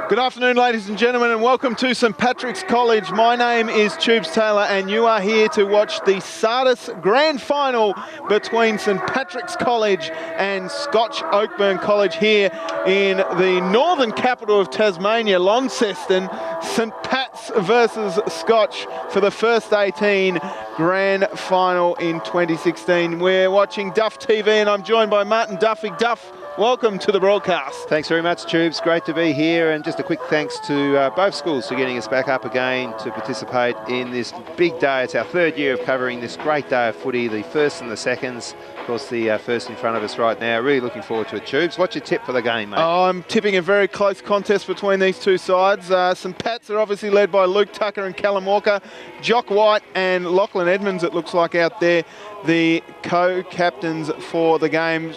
Good afternoon, ladies and gentlemen, and welcome to St Patrick's College. My name is Tubes Taylor, and you are here to watch the SATIS Grand Final between St Patrick's College and Scotch Oakburn College here in the northern capital of Tasmania, Launceston. St Pat's versus Scotch for the first 18 Grand Final in 2016. We're watching Duff TV, and I'm joined by Martin Duffy. Duff, welcome to the broadcast. Thanks very much, Tubes. Great to be here, and just a quick thanks to both schools for getting us back up again to participate in this big day. It's our third year of covering this great day of footy, the first and the seconds. Of course, the first in front of us right now. Really looking forward to it, Tubes. What's your tip for the game, mate? Oh, I'm tipping a very close contest between these two sides. St Pat's are obviously led by Luke Tucker and Callum Walker. Jock White and Lachlan Edmonds, it looks like out there, the co-captains for the game.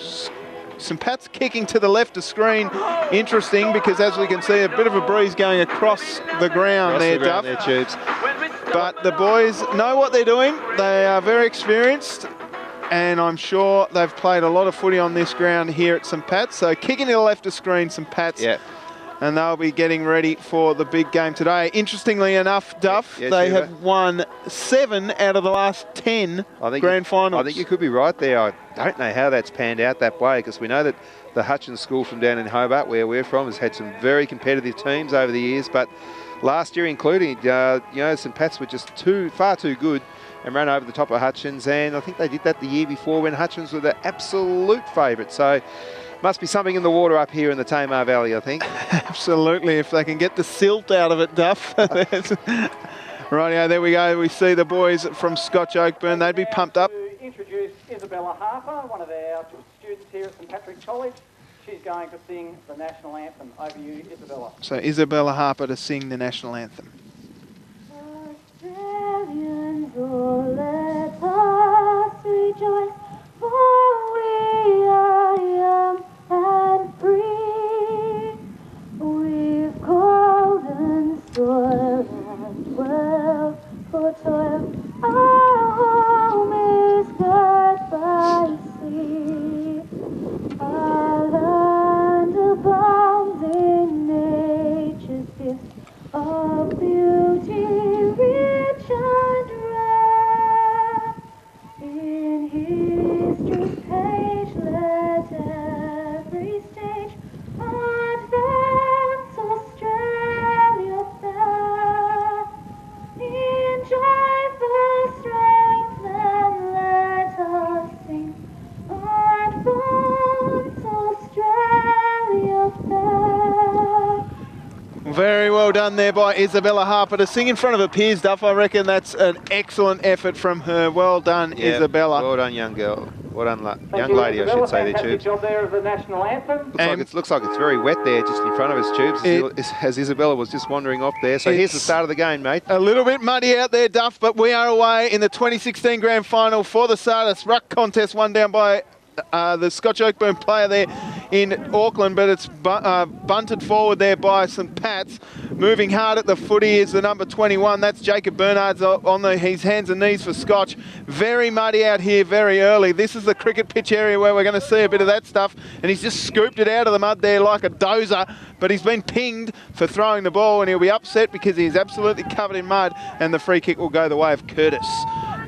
St Pat's kicking to the left of screen. Interesting, because as we can see, a bit of a breeze going across the ground there, Duff. Tubes. But the boys know what they're doing. They are very experienced, and I'm sure they've played a lot of footy on this ground here at St Pat's. So kicking to the left of screen, St Pat's. Yeah. And they'll be getting ready for the big game today. Interestingly enough, Duff, they have won 7 out of the last 10 grand finals. I think you could be right there. I don't know how that's panned out that way, because we know that the Hutchins School from down in Hobart, where we're from, has had some very competitive teams over the years. But last year including, St Pat's were just far too good and ran over the top of Hutchins. And I think they did that the year before when Hutchins were the absolute favourite. So must be something in the water up here in the Tamar Valley, I think. Absolutely, if they can get the silt out of it, Duff. Rightio, there we go. We see the boys from Scotch Oakburn. They'd be pumped up. To introduce Isabella Harper, one of our students here at St Patrick's College. She's going to sing the national anthem. Over to you, Isabella. So Isabella Harper to sing the national anthem. Australians, oh, let us rejoice, for we are young and free. We've golden soil and wealth for toil. Our home is girt by sea. Our land abounds in nature's gifts of beauty, rich and rare. In history's page, let every stage advance Australia fair. In joyful strength, then let us sing, advance Australia fair. Very well done there by Isabella Harper to sing in front of her peers, Duff. I reckon that's an excellent effort from her. Well done, Isabella. Well done, young girl. Well done, young lady, I should say there, Tubes. Job there of the national anthem. Looks like it's very wet there just in front of us, Tubes, as Isabella was just wandering off there. So here's the start of the game, mate. A little bit muddy out there, Duff, but we are away in the 2016 Grand Final for the SATIS Ruck Contest, won down by the Scotch Oakburn player there in Auckland, but it's bunted forward there by St Pat's. Moving hard at the footy is the number 21. That's Jacob Bernard's on his hands and knees for Scotch. Very muddy out here very early. This is the cricket pitch area where we're going to see a bit of that stuff, and he's just scooped it out of the mud there like a dozer, but he's been pinged for throwing the ball, and he'll be upset because he's absolutely covered in mud, and the free kick will go the way of Curtis.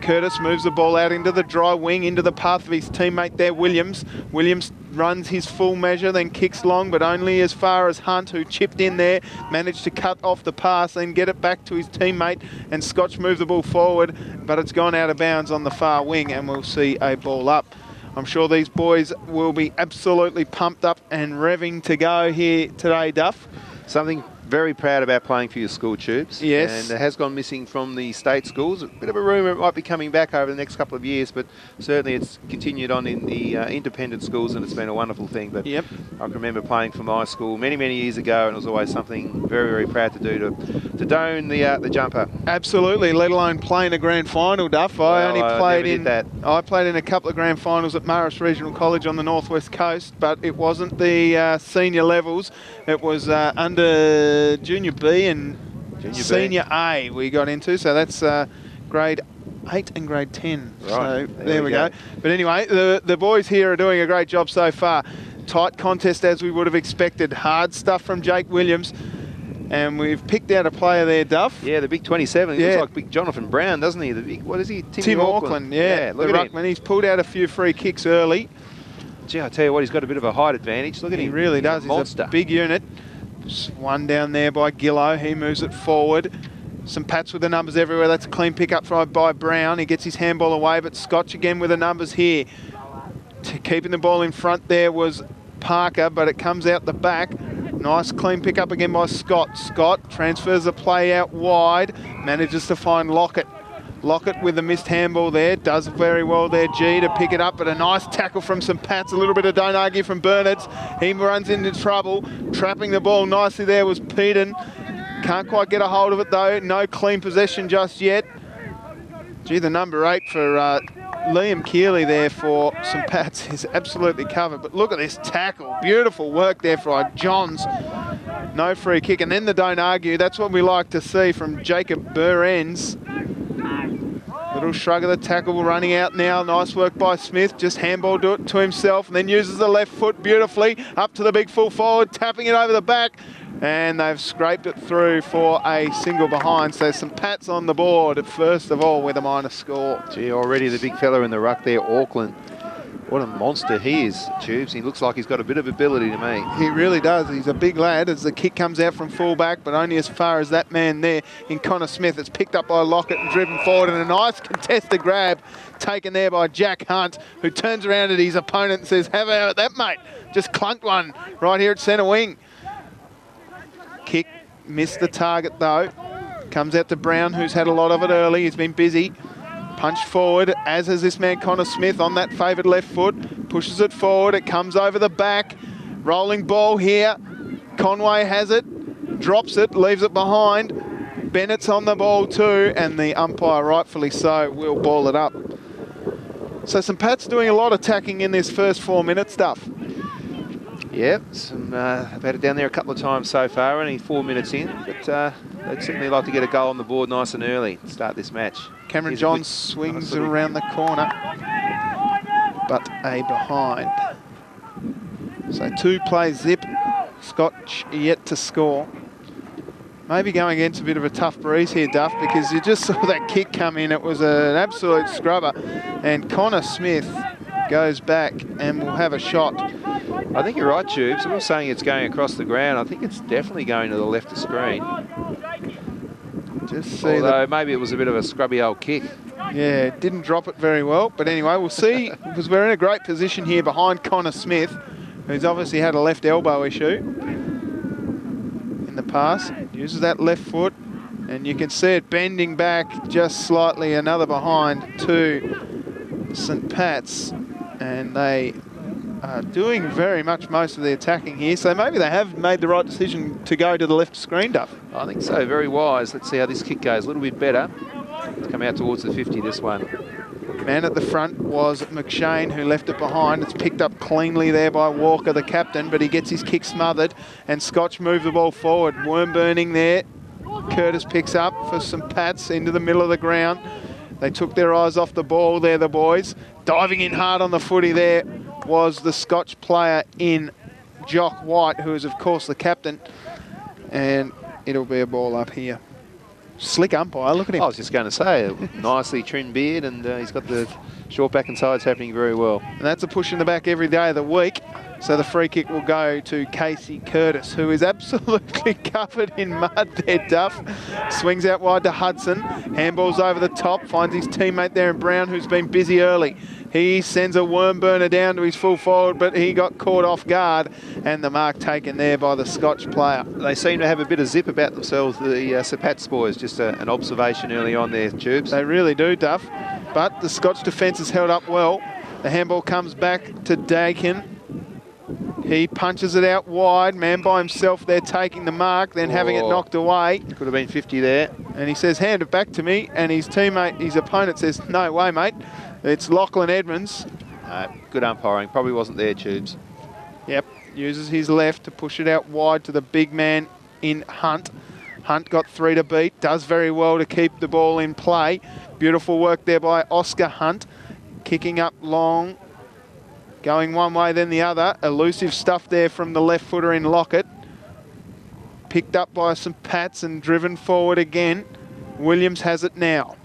Curtis moves the ball out into the dry wing, into the path of his teammate there, Williams. Williams runs his full measure, then kicks long, but only as far as Hunt, who chipped in there, managed to cut off the pass, then get it back to his teammate, and Scotch moved the ball forward, but it's gone out of bounds on the far wing, and we'll see a ball up. I'm sure these boys will be absolutely pumped up and revving to go here today, Duff. Something very proud about playing for your school, Tubes. Yes. And it has gone missing from the state schools. A bit of a rumour it might be coming back over the next couple of years, but certainly it's continued on in the independent schools, and it's been a wonderful thing. But yep. I can remember playing for my school many, many years ago, and it was always something very, very proud to do, to don the jumper. Absolutely, let alone playing a grand final, Duff. I played in a couple of grand finals at Marist Regional College on the northwest coast, but it wasn't the senior levels. It was under Junior B and Senior A we got into, so that's grade 8 and grade 10. Right. So there we go. But anyway, the boys here are doing a great job so far. Tight contest as we would have expected. Hard stuff from Jake Williams. And we've picked out a player there, Duff. Yeah, the big 27. He Yeah. looks like big Jonathan Brown, doesn't he? The big, what is he? Tim Auckland, yeah. Look the at him. ruckman. He's pulled out a few free kicks early. Gee, I tell you what, he's got a bit of a height advantage. Look at him. He really does. He's a monster. He's a big unit. Just one down there by Gillow. He moves it forward. Some pats with the numbers everywhere. That's a clean pick up by Brown. He gets his handball away, but Scotch again with the numbers here. Keeping the ball in front there was Parker, but it comes out the back. Nice clean pick up again by Scott. Scott transfers the play out wide, manages to find Lockett. Lockett with the missed handball there, does very well there, G, to pick it up, but a nice tackle from St Pat's, a little bit of don't argue from Bernards. He runs into trouble, trapping the ball nicely there was Peden. Can't quite get a hold of it though, no clean possession just yet. Gee, the number 8 for Liam Keeley there for St Pat's is absolutely covered, but look at this tackle. Beautiful work there for Johns. No free kick, and then the don't argue. That's what we like to see from Jacob Burens. Little shrug of the tackle running out now. Nice work by Smith. Just handball do it to himself and then uses the left foot beautifully up to the big full forward, tapping it over the back. And they've scraped it through for a single behind. So St Pat's on the board first of all with a minor score. Gee, already the big fella in the ruck there, Auckland. What a monster he is, Tubes. He looks like he's got a bit of ability to me. He really does. He's a big lad as the kick comes out from fullback, but only as far as that man there in Connor Smith. It's picked up by Lockett and driven forward, and a nice contested grab taken there by Jack Hunt, who turns around at his opponent and says, have at that, mate. Just clunked one right here at centre wing. Kick missed the target though. Comes out to Brown, who's had a lot of it early. He's been busy. Punched forward, as has this man Connor Smith on that favoured left foot. Pushes it forward, it comes over the back. Rolling ball here. Conway has it, drops it, leaves it behind. Bennett's on the ball too, and the umpire, rightfully so, will ball it up. So St Pat's doing a lot of attacking in this first 4 minute stuff. Yep, I've had it down there a couple of times so far, only 4 minutes in, but they'd certainly like to get a goal on the board nice and early to start this match. Cameron Johns swings around the corner, but a behind. So 2 plays zip, Scotch yet to score. Maybe going against a bit of a tough breeze here, Duff, because you just saw that kick come in. It was an absolute scrubber, and Connor Smith goes back and will have a shot. I think you're right, Tubes. I'm not saying it's going across the ground. I think it's definitely going to the left of screen. Just see although maybe it was a bit of a scrubby old kick. Yeah, didn't drop it very well. But anyway, we'll see, because we're in a great position here behind Connor Smith, who's obviously had a left elbow issue in the past. Uses that left foot, and you can see it bending back just slightly. Another behind to St Pat's, and they are doing very much most of the attacking here, so maybe they have made the right decision to go to the left screen, Duff. I think so, very wise. Let's see how this kick goes. A little bit better. It's come out towards the 50, this one. Man at the front was McShane, who left it behind. It's picked up cleanly there by Walker, the captain, but he gets his kick smothered, and Scotch move the ball forward. Worm burning there. Curtis picks up for St Pat's into the middle of the ground. They took their eyes off the ball there, the boys. Diving in hard on the footy there was the Scotch player in Jock White, who is, of course, the captain. And it'll be a ball up here. Slick umpire, look at him. I was just going to say, nicely trimmed beard, and he's got the short back and sides happening very well. And that's a push in the back every day of the week. So the free kick will go to Casey Curtis, who is absolutely covered in mud there, Duff. Swings out wide to Hudson. Handballs over the top, finds his teammate there in Brown, who's been busy early. He sends a worm burner down to his full forward, but he got caught off guard, and the mark taken there by the Scotch player. They seem to have a bit of zip about themselves, the St Pat's boys. Just an observation early on there, Tubes. They really do, Duff. But the Scotch defence has held up well. The handball comes back to Dakin. He punches it out wide, man by himself there taking the mark, then having it knocked away. Could have been 50 there. And he says, hand it back to me, and his teammate, his opponent says, no way, mate. It's Lachlan Edmonds. Good umpiring, probably wasn't there, Tubes. Yep, uses his left to push it out wide to the big man in Hunt. Hunt got 3 to beat, does very well to keep the ball in play. Beautiful work there by Oscar Hunt. Kicking up long, going one way then the other. Elusive stuff there from the left footer in Lockett. Picked up by St. Pat's and driven forward again. Williams has it now.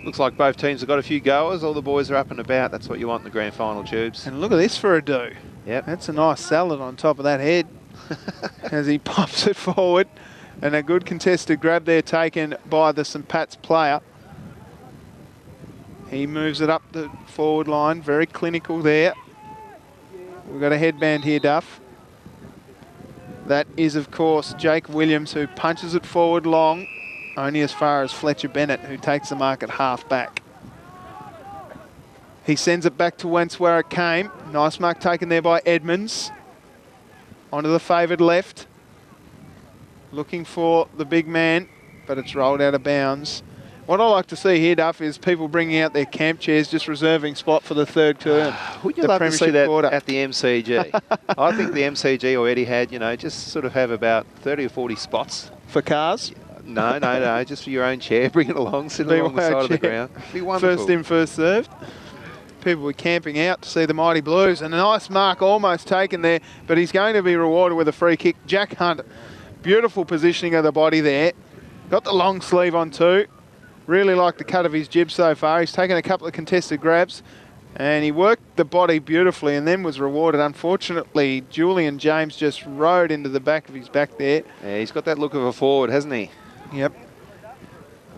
Looks like both teams have got a few goers. All the boys are up and about. That's what you want in the grand final, Tubes. And look at this for a do. Yep. That's a nice salad on top of that head as he pops it forward. And a good contested grab there taken by the St. Pat's player. He moves it up the forward line. Very clinical there. We've got a headband here, Duff. That is, of course, Jake Williams, who punches it forward long, only as far as Fletcher Bennett, who takes the mark at half back. He sends it back to whence where it came. Nice mark taken there by Edmonds. Onto the favoured left. Looking for the big man, but it's rolled out of bounds. What I like to see here, Duff, is people bringing out their camp chairs, just reserving spot for the third term. Would you love to see that quarter at the MCG? I think the MCG already had, you know, just sort of have about 30 or 40 spots. For cars? No, just for your own chair. Bring it along, sit along the side of the ground. Be wonderful. First in, first served. People were camping out to see the Mighty Blues, and a nice mark almost taken there, but he's going to be rewarded with a free kick. Jack Hunt, beautiful positioning of the body there. Got the long sleeve on too. Really like the cut of his jib so far. He's taken a couple of contested grabs and he worked the body beautifully and then was rewarded. Unfortunately, Julian James just rode into the back of his back there. Yeah, he's got that look of a forward, hasn't he? Yep.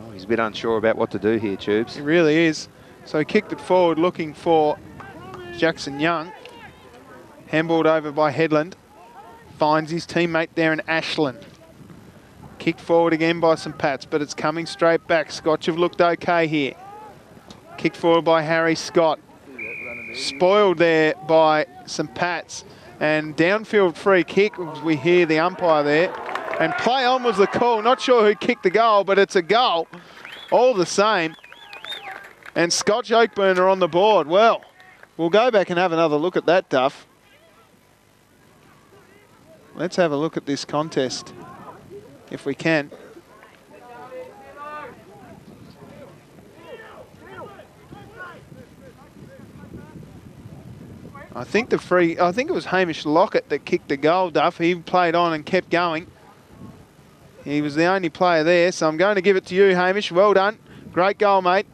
Oh, he's a bit unsure about what to do here, Tubes. He really is. So he kicked it forward looking for Jackson Young. Handballed over by Headland. Finds his teammate there in Ashland. Kicked forward again by St. Pat's, but it's coming straight back. Scotch have looked okay here. Kicked forward by Harry Scott. Spoiled there by St. Pat's. And downfield free kick, as we hear the umpire there. And play on was the call. Not sure who kicked the goal, but it's a goal. All the same. And Scotch Oakburn are on the board. Well, we'll go back and have another look at that, Duff. Let's have a look at this contest, if we can. I think it was Hamish Lockett that kicked the goal, Duff. He played on and kept going. He was the only player there, so I'm going to give it to you, Hamish. Well done. Great goal, mate.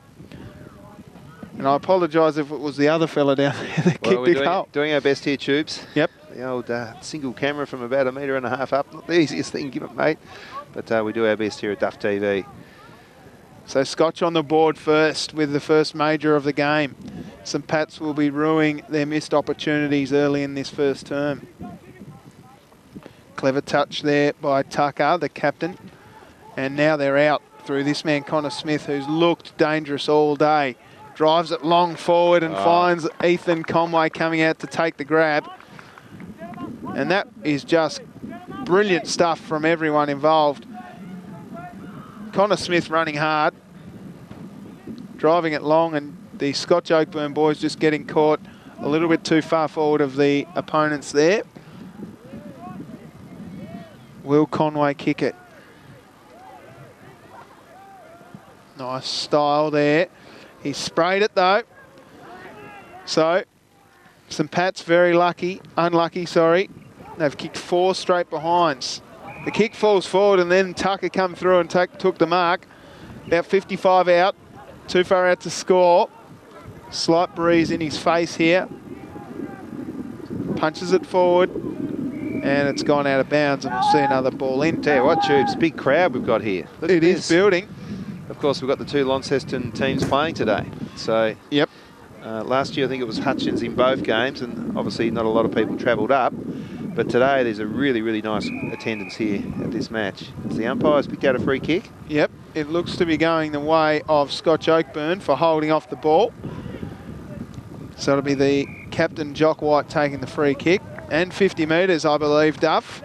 And I apologise if it was the other fella down there that kicked the goal. Doing our best here, Tubes. Yep. The old single camera from about 1.5 metres up. Not the easiest thing, give it, mate. But we do our best here at Duff TV. So Scotch on the board first with the first major of the game. St. Pat's will be ruining their missed opportunities early in this first term. Clever touch there by Tucker, the captain. And now they're out through this man, Connor Smith, who's looked dangerous all day. Drives it long forward and finds Ethan Conway coming out to take the grab. And that is just brilliant stuff from everyone involved. Connor Smith running hard, driving it long, and the Scotch Oakburn boys just getting caught a little bit too far forward of the opponents there. Will Conway kick it? Nice style there. He sprayed it though. So, St. Pat's unlucky, sorry. They've kicked 4 straight behinds. The kick falls forward and then Tucker come through and took the mark. About 55 out, too far out to score. Slight breeze in his face here. Punches it forward and it's gone out of bounds and we'll see another ball in. Tell you what, Tubes, big crowd we've got here. Look it is building. Of course, we've got the 2 Launceston teams playing today. So, yep. Last year I think it was Hutchins in both games and obviously not a lot of people travelled up. But today there's a really, really nice attendance here at this match. As the umpires picked out a free kick. Yep, it looks to be going the way of Scotch Oakburn for holding off the ball. So it'll be the captain, Jock White, taking the free kick. And 50 metres, I believe, Duff.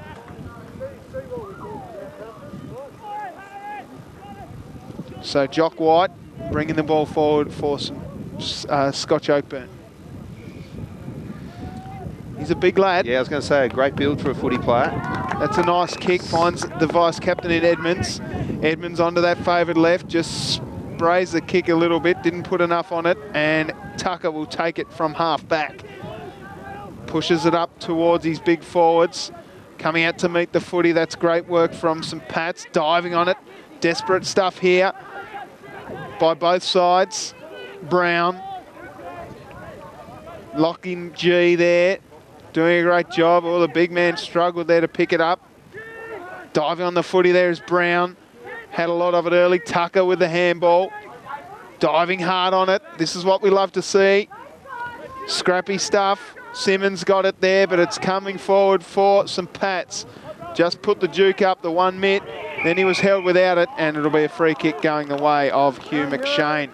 So Jock White bringing the ball forward for Scotch Oakburn. He's a big lad. Yeah, I was going to say, a great build for a footy player. That's a nice kick, finds the vice-captain in Edmonds. Edmonds onto that favoured left, just sprays the kick a little bit, didn't put enough on it, and Tucker will take it from half back. Pushes it up towards his big forwards. coming out to meet the footy. That's great work from St Pat's, diving on it. Desperate stuff here by both sides. Brown, locking G there, doing a great job. Oh, the big man struggled there to pick it up. Diving on the footy there is Brown. Had a lot of it early. Tucker with the handball. Diving hard on it. This is what we love to see. Scrappy stuff. Simmons got it there, but it's coming forward for St Pat's. Just put the juke up, the 1 mitt. Then he was held without it, and it'll be a free kick going the way of Hugh McShane.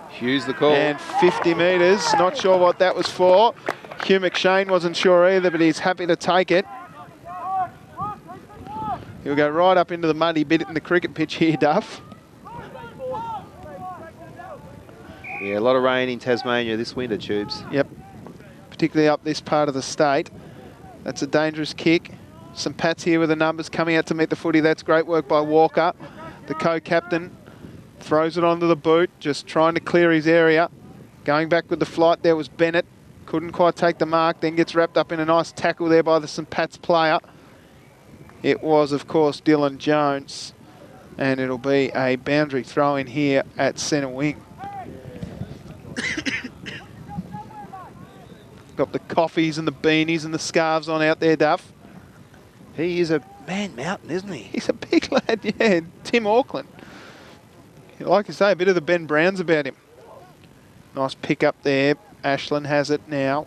Hugh's the call. And 50 metres, not sure what that was for. Hugh McShane wasn't sure either, but he's happy to take it. He'll go right up into the muddy bit in the cricket pitch here, Duff. Yeah, a lot of rain in Tasmania this winter, Tubes. Yep, particularly up this part of the state. That's a dangerous kick. St Pat's here with the numbers coming out to meet the footy. That's great work by Walker. The co-captain throws it onto the boot, just trying to clear his area. Going back with the flight there was Bennett. Couldn't quite take the mark, then gets wrapped up in a nice tackle there by the St Pat's player. It was, of course, Dylan Jones. And it'll be a boundary throw in here at centre wing. Got the coffees and the beanies and the scarves on out there, Duff. He is a man mountain, isn't he? He's a big lad, yeah. Tim Auckland. Like you say, a bit of the Ben Browns about him. Nice pick up there. Ashland has it now.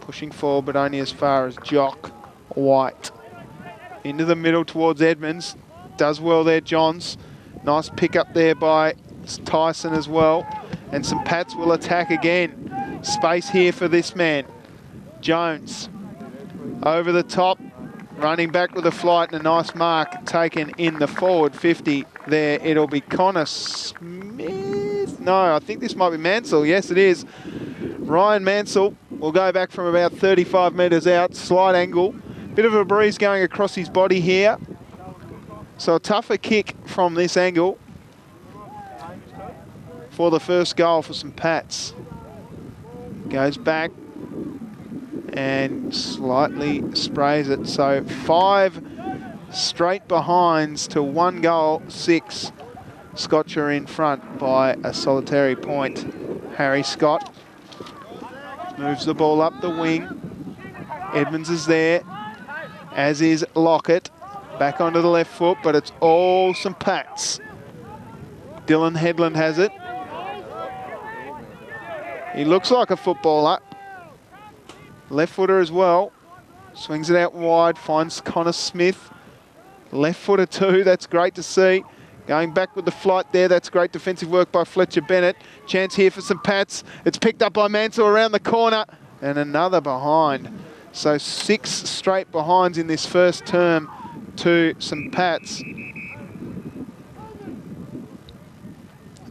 Pushing forward, but only as far as Jock White. Into the middle towards Edmonds. Does well there, Johns. Nice pick up there by Tyson as well. And St Pat's will attack again. Space here for this man. Jones. Over the top. Running back with a flight and a nice mark taken in the forward 50 there. It'll be Connor Smith. No, I think this might be Mansell. Yes, it is. Ryan Mansell will go back from about 35 metres out. Slight angle. Bit of a breeze going across his body here. So a tougher kick from this angle for the first goal for St Pat's. Goes back and slightly sprays it. So 5 straight behinds to 1 goal, 6. Scotch are in front by a solitary point. Harry Scott moves the ball up the wing. Edmonds is there, as is Lockett. Back onto the left foot, but it's all St Pat's. Dylan Headland has it. He looks like a footballer. Left footer as well. Swings it out wide, finds Connor Smith. Left footer too, that's great to see. Going back with the flight there, that's great defensive work by Fletcher Bennett. Chance here for St Pat's. It's picked up by Mansell around the corner. And another behind. So 6 straight behinds in this first term to St Pat's.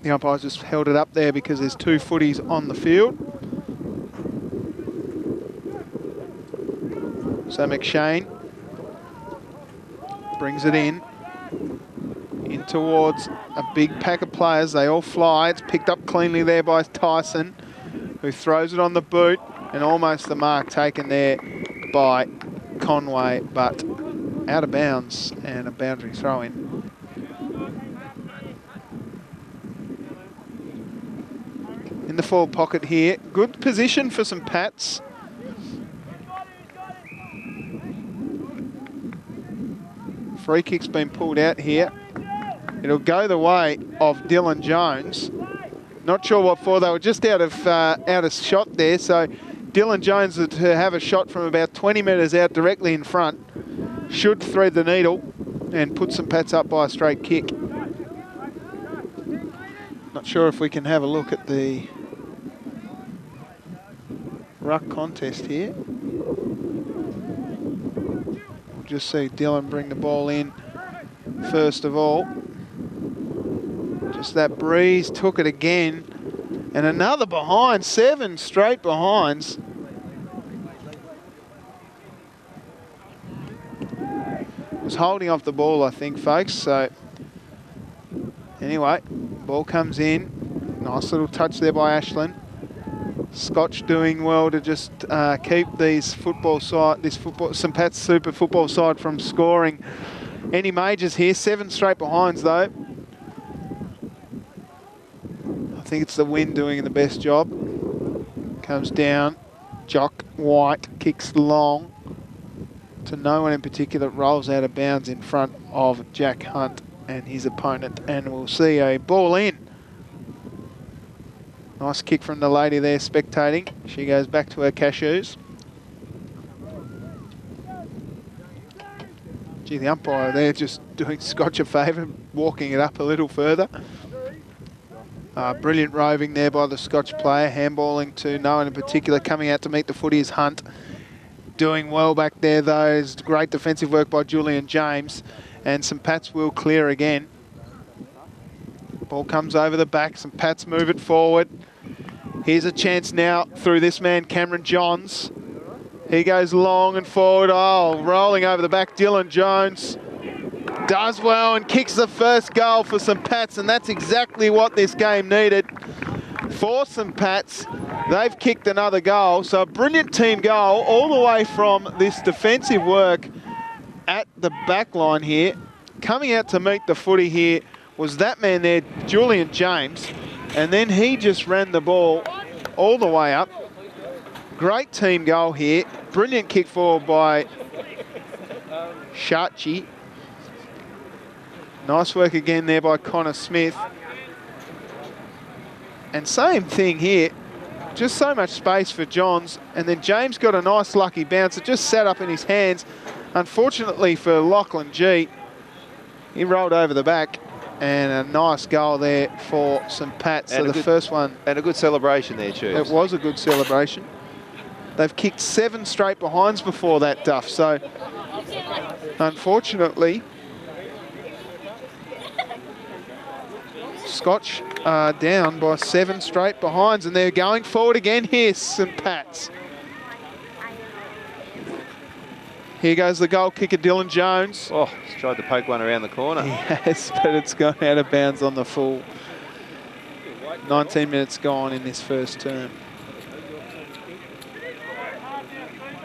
The umpires just held it up there because there's 2 footies on the field. So McShane brings it in towards a big pack of players. They all fly. It's picked up cleanly there by Tyson, who throws it on the boot, and almost the mark taken there by Conway, but out of bounds and a boundary throw in. In the forward pocket here. Good position for St Pat's. Free kick's been pulled out here. It'll go the way of Dylan Jones. Not sure what for. They were just out of shot there. So Dylan Jones to have a shot from about 20 metres out directly in front should thread the needle and put St Pat's up by a straight kick. Not sure if we can have a look at the ruck contest here. We'll just see Dylan bring the ball in first of all. Just that breeze took it again. And another behind, 7 straight behinds. Was holding off the ball, I think, folks. So anyway, ball comes in. Nice little touch there by Ashland. Scotch doing well to just keep this St Pat's Super football side from scoring any majors here. 7 straight behinds though. I think it's the wind doing the best job. Comes down. Jock White kicks long to no one in particular. Rolls out of bounds in front of Jack Hunt and his opponent, and we'll see a ball in. Nice kick from the lady there spectating. She goes back to her cashews. Gee, the umpire there just doing Scotch a favour, walking it up a little further. Brilliant roving there by the Scotch player, handballing to no one in particular. Coming out to meet the footy is Hunt. Doing well back there though. It's great defensive work by Julian James. And St Pat's will clear again. Ball comes over the back. St Pat's move it forward. Here's a chance now through this man, Cameron Johns. He goes long and forward. Oh, rolling over the back, Dylan Jones. Does well and kicks the first goal for St Pat's, and that's exactly what this game needed. For St Pat's, they've kicked another goal. So a brilliant team goal all the way from this defensive work at the back line here. Coming out to meet the footy here was that man there, Julian James, and then he just ran the ball all the way up. Great team goal here. Brilliant kick forward by Shachi. Nice work again there by Connor Smith. And same thing here. Just so much space for Johns. And then James got a nice lucky bounce. It just sat up in his hands. Unfortunately for Lachlan G, he rolled over the back. And a nice goal there for St Pat's. So the first one. And a good celebration there, Tubes. It was a good celebration. They've kicked 7 straight behinds before that, Duff. So, unfortunately, Scotch are down by 7 straight behinds, and they're going forward again here, St Pat's. Here goes the goal kicker, Dylan Jones. Oh, he's tried to poke one around the corner. He has, but it's gone out of bounds on the full. 19 minutes gone in this first term.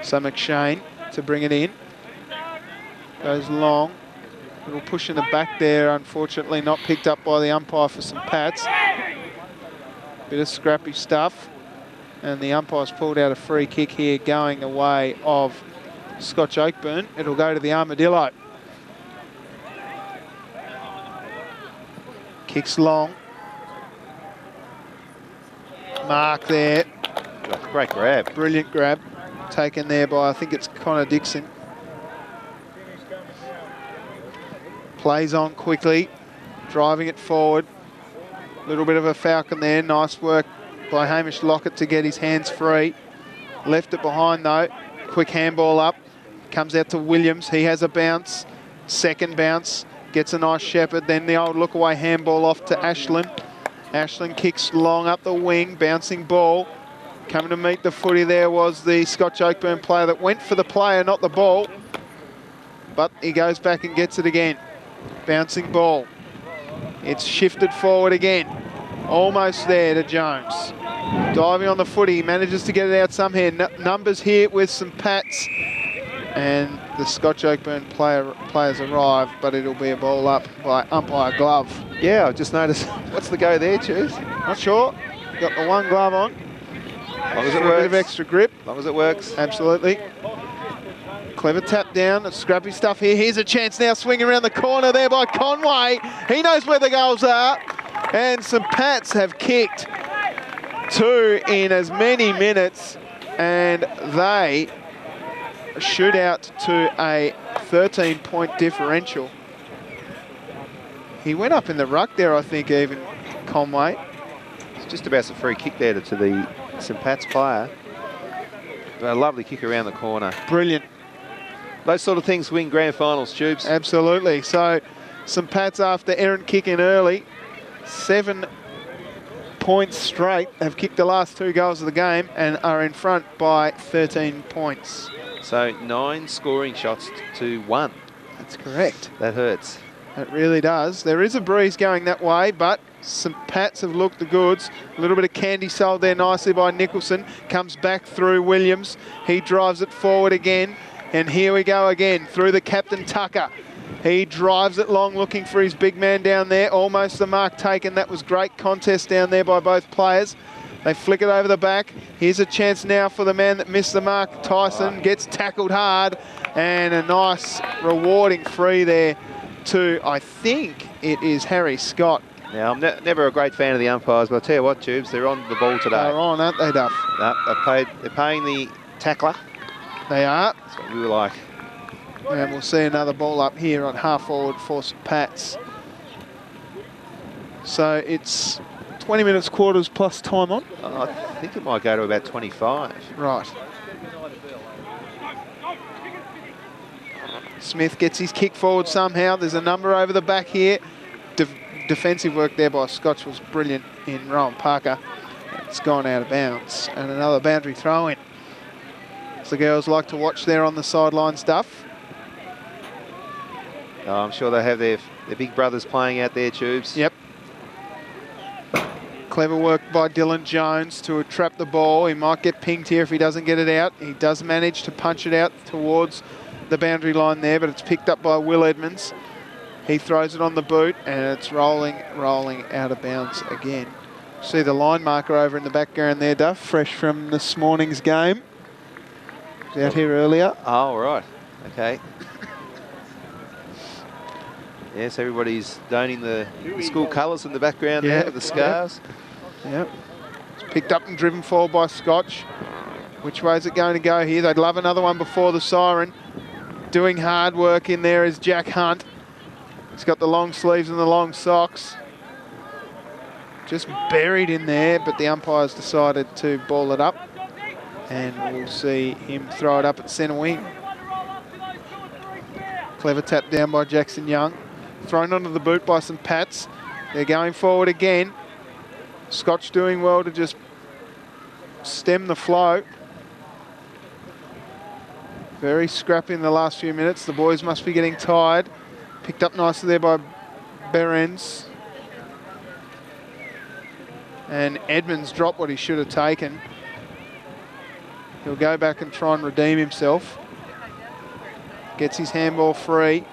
So McShane to bring it in. Goes long. Little push in the back there, unfortunately not picked up by the umpire for St Pat's. Bit of scrappy stuff. And the umpire's pulled out a free kick here going the way of Scotch Oakburn. It'll go to the Armadillo. Kicks long. Mark there. Great grab. Brilliant grab. Taken there by, I think it's Connor Dixon. Plays on quickly. Driving it forward. Little bit of a falcon there. Nice work by Hamish Lockett to get his hands free. Left it behind though. Quick handball up. Comes out to Williams. He has a bounce. Second bounce. Gets a nice shepherd. Then the old look away handball off to Ashland. Ashland kicks long up the wing. Bouncing ball. Coming to meet the footy there was the Scotch Oakburn player that went for the player, not the ball. But he goes back and gets it again. Bouncing ball. It's shifted forward again. Almost there to Jones. Diving on the footy. Manages to get it out somehow. Numbers here with St Pat's. And the Scotch Oakburn players arrive, but it'll be a ball up by umpire glove. Yeah, I've just noticed. What's the go there, Chews? Not sure. Got the one glove on. As long as it A bit works. of extra grip. As long as it works. Absolutely. Clever tap down. Scrappy stuff here. Here's a chance now. Swing around the corner there by Conway. He knows where the goals are. And St Pat's have kicked 2 in as many minutes. And they shoot out to a 13-point differential. He went up in the ruck there, I think, even Conway. It's just about a free kick there to the St Pat's player. A lovely kick around the corner. Brilliant. Those sort of things win grand finals, Tubes. Absolutely. So St Pat's, after Aaron kicking early, 7 points straight, have kicked the last 2 goals of the game and are in front by 13 points. So 9 scoring shots to 1. That's correct. That hurts. It really does. There is a breeze going that way, but St Pat's have looked the goods. A little bit of candy sold there nicely by Nicholson. Comes back through Williams. He drives it forward again. And here we go again through the captain Tucker. He drives it long, looking for his big man down there. Almost the mark taken. That was great contest down there by both players. They flick it over the back. Here's a chance now for the man that missed the mark. Tyson gets tackled hard. And a nice rewarding free there to, I think it is Harry Scott. Now, I'm never a great fan of the umpires, but I'll tell you what, Tubes, they're on the ball today. They're on, aren't they, Duff? No, they're paying the tackler. They are. That's what we were like. And we'll see another ball up here on half forward for St Pat's. So it's 20 minutes quarters plus time on. I think it might go to about 25. Right. Smith gets his kick forward somehow. There's a number over the back here. Defensive work there by Scotch was brilliant in Rowan Parker. It's gone out of bounds. And another boundary throw in. So the girls like to watch there on the sideline stuff. Oh, I'm sure they have their big brothers playing out there, Tubes. Yep. Clever work by Dylan Jones to trap the ball. He might get pinged here if he doesn't get it out. He does manage to punch it out towards the boundary line there, but it's picked up by Will Edmonds. He throws it on the boot, and it's rolling out of bounds again. See the line marker over in the background there, Duff, fresh from this morning's game. Was out here earlier. Oh, right. Okay. Yes, everybody's donning the school colours in the background there with the scarves. Yep. It's picked up and driven forward by Scotch. Which way is it going to go here? They'd love another one before the siren. Doing hard work in there is Jack Hunt. He's got the long sleeves and the long socks. Just buried in there, but the umpires decided to ball it up. And we'll see him throw it up at centre wing. Clever tap down by Jackson Young. Thrown onto the boot by St Pat's. They're going forward again. Scotch doing well to just stem the flow. Very scrappy in the last few minutes. The boys must be getting tired. Picked up nicely there by Behrens. And Edmonds dropped what he should have taken. He'll go back and try and redeem himself. Gets his handball free.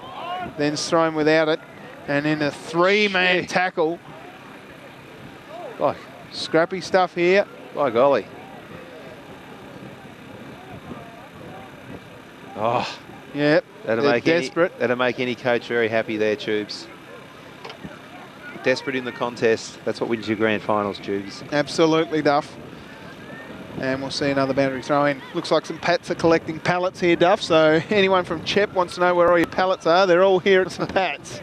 Then's thrown without it. And in a three-man tackle. Oh, scrappy stuff here. By golly. Oh. Yep. That'll make any coach very happy there, Tubes. Desperate in the contest. That's what wins your grand finals, Tubes. Absolutely, Duff. And we'll see another boundary throw in. Looks like St Pat's are collecting pallets here, Duff. So anyone from CHEP wants to know where all your pallets are, they're all here at St Pat's.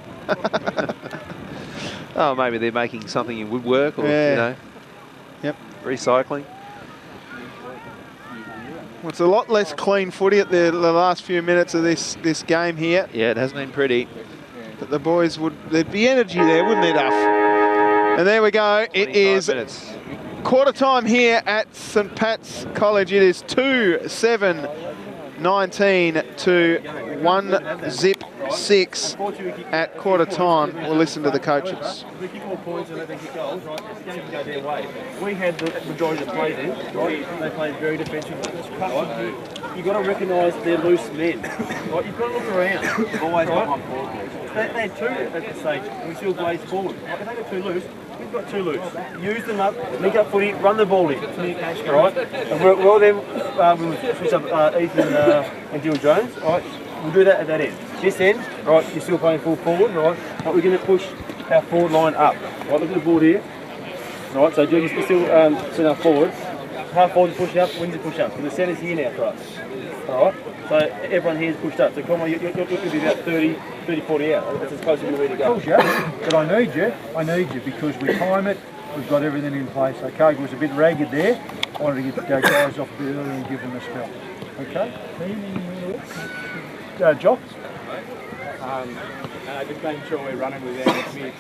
Oh, maybe they're making something in woodwork or, you know, recycling. Well, it's a lot less clean footy at the last few minutes of this game here. Yeah, it hasn't been pretty. But the boys there'd be energy there, wouldn't there, Duff? And there we go. It is quarter time here at St Pat's College. It is 2-7-19 to 1-6 at quarter time. We'll listen to the coaches. We kick more points and let them kick goals, right? This game can go their way. We had the majority that played in, right? They played very defensive. You've got to recognise their loose men, right? You've got to look around. You've always got one forward. They had two at the stage. We still blaze forward. Right? If they got two loose, we've got two loose. Use them up, link up footy, run the ball in. Communication, right? And we'll then we'll switch up Ethan and Dylan Jones, right? We'll do that at that end. This end, right, you're still playing full forward, right? But we're going to push our forward line up. Right, look at the board here. Right, so Dylan's still send our forward. Half forward push up, wings push up. And the centre's here now for us. Alright? So everyone here is pushed up. So come on, you're going to be about 30, 40 out. That's as close as we're ready to go. But I need you because we time it, we've got everything in place. Okay, it was a bit ragged there. I wanted to get the guys off a bit earlier and give them a spell. Okay? Jock? Just making sure we're running with our mid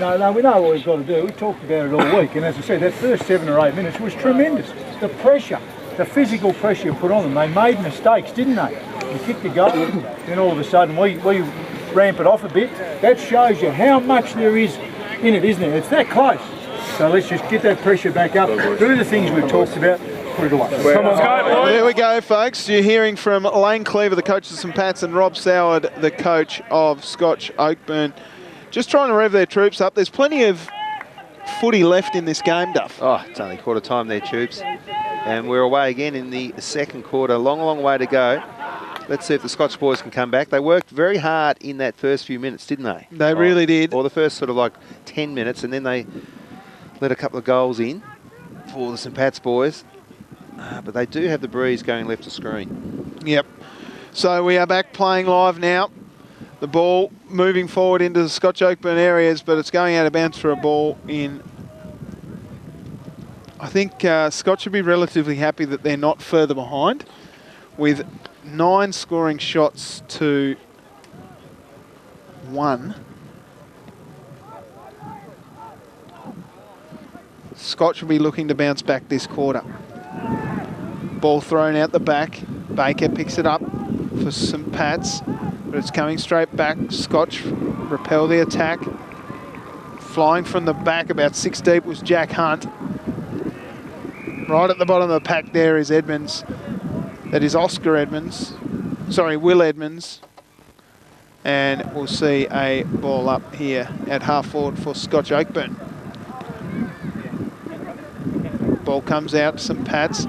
No, we know what we've got to do. We talked about it all week, and as I said, that first 7 or 8 minutes was tremendous. The pressure, the physical pressure put on them. They made mistakes, didn't they? You kicked the goal, then all of a sudden we ramp it off a bit. That shows you how much there is in it, isn't it? It's that close. So let's just get that pressure back up, do the things we've talked about, put it away. Come on. Well, there we go, folks. You're hearing from Lane Cleaver, the coach of St Pat's, and Rob Soward, the coach of Scotch Oakburn. Just trying to rev their troops up. There's plenty of footy left in this game, Duff. Oh, it's only quarter time there, Tubes. And we're away again in the second quarter. Long, long way to go. Let's see if the Scotch boys can come back. They worked very hard in that first few minutes, didn't they? They really did. Or the first sort of like 10 minutes, and then they let a couple of goals in for the St Pat's boys. But they do have the breeze going left of screen. Yep. So we are back playing live now. The ball moving forward into the Scotch Oakburn areas, but it's going out of bounds for a ball in. I think Scotch should be relatively happy that they're not further behind, with 9 scoring shots to 1. Scotch will be looking to bounce back this quarter. Ball thrown out the back. Baker picks it up for St Pat's, but it's coming straight back. Scotch repel the attack. Flying from the back about 6 deep was Jack Hunt. Right at the bottom of the pack there is Edmonds. That is Oscar Edmonds. Sorry, Will Edmonds. And we'll see a ball up here at half forward for Scotch Oakburn. Ball comes out to St Pat's.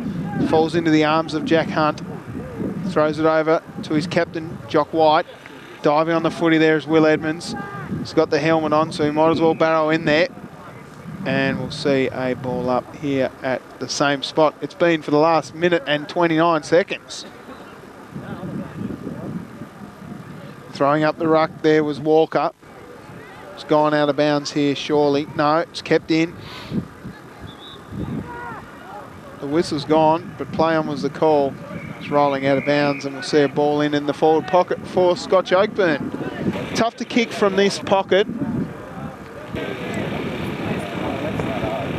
Falls into the arms of Jack Hunt. Throws it over to his captain, Jock White. Diving on the footy there is Will Edmonds. He's got the helmet on, so he might as well barrow in there. And we'll see a ball up here at the same spot it's been for the last minute and 29 seconds. Throwing up the ruck there was Walker. It's gone out of bounds here, surely. No, it's kept in. The whistle's gone, but play on was the call. It's rolling out of bounds, and we'll see a ball in the forward pocket for Scotch Oakburn. Tough to kick from this pocket.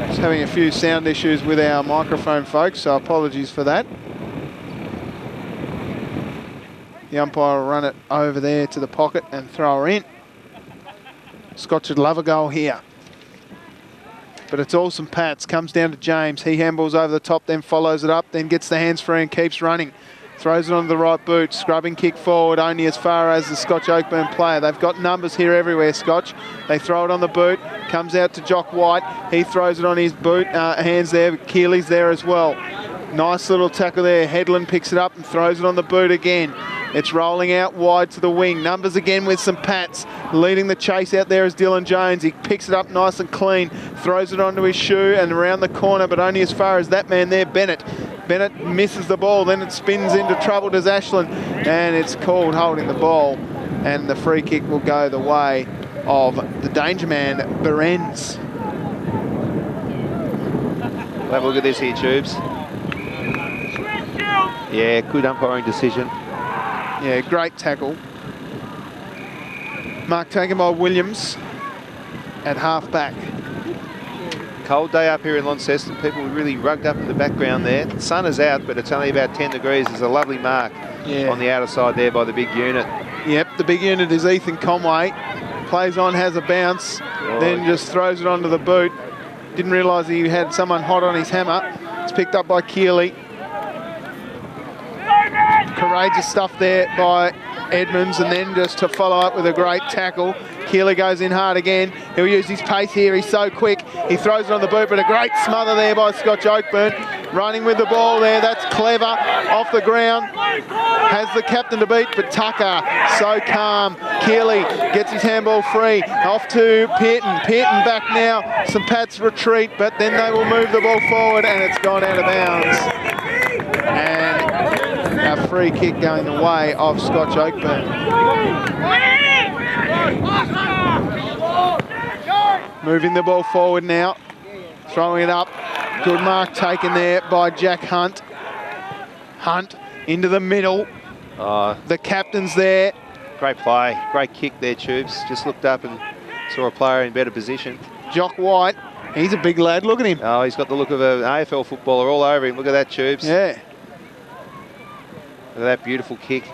Just having a few sound issues with our microphone, folks, so apologies for that. The umpire will run it over there to the pocket and throw her in. Scotch would love a goal here. But it's all St Pat's. Comes down to James. He handballs over the top, then follows it up, then gets the hands free and keeps running. Throws it onto the right boot. Scrubbing kick forward only as far as the Scotch Oakburn player. They've got numbers here everywhere, Scotch. They throw it on the boot. Comes out to Jock White. He throws it on his boot. Hands there. Keely's there as well. Nice little tackle there. Headland picks it up and throws it on the boot again. It's rolling out wide to the wing. Numbers again with St Pat's. Leading the chase out there is Dylan Jones. He picks it up nice and clean. Throws it onto his shoe and around the corner, but only as far as that man there, Bennett. Bennett misses the ball. Then it spins into trouble, does Ashland. And it's called holding the ball. And the free kick will go the way of the danger man, Berens. We'll have a look at this here, Tubes. Yeah, good umpiring decision. Yeah, great tackle. Mark taken by Williams at half back. Cold day up here in Launceston. People really rugged up in the background there. The sun is out, but it's only about 10 degrees. There's a lovely mark on the outer side there by the big unit. Yep, the big unit is Ethan Conway. Plays on, has a bounce, then just throws it onto the boot. Didn't realise he had someone hot on his hammer. It's picked up by Keely. Courageous stuff there by Edmonds, and then just to follow up with a great tackle. Keely goes in hard again. He'll use his pace here. He's so quick. He throws it on the boot, but a great smother there by Scotch Oakburn. Running with the ball there. That's clever. Off the ground. Has the captain to beat, but Tucker so calm. Keely gets his handball free. Off to Pearton. Pearton back now. St Pat's retreat, but then they will move the ball forward, and it's gone out of bounds. And a free kick going the way of Scotch Oakburn. Moving the ball forward now. Throwing it up. Good mark taken there by Jack Hunt. Hunt into the middle. The captain's there. Great play. Great kick there, Tubes. Just looked up and saw a player in better position. Jock White. He's a big lad. Look at him. Oh, he's got the look of an AFL footballer all over him. Look at that, Tubes. Yeah. Look at that beautiful kick.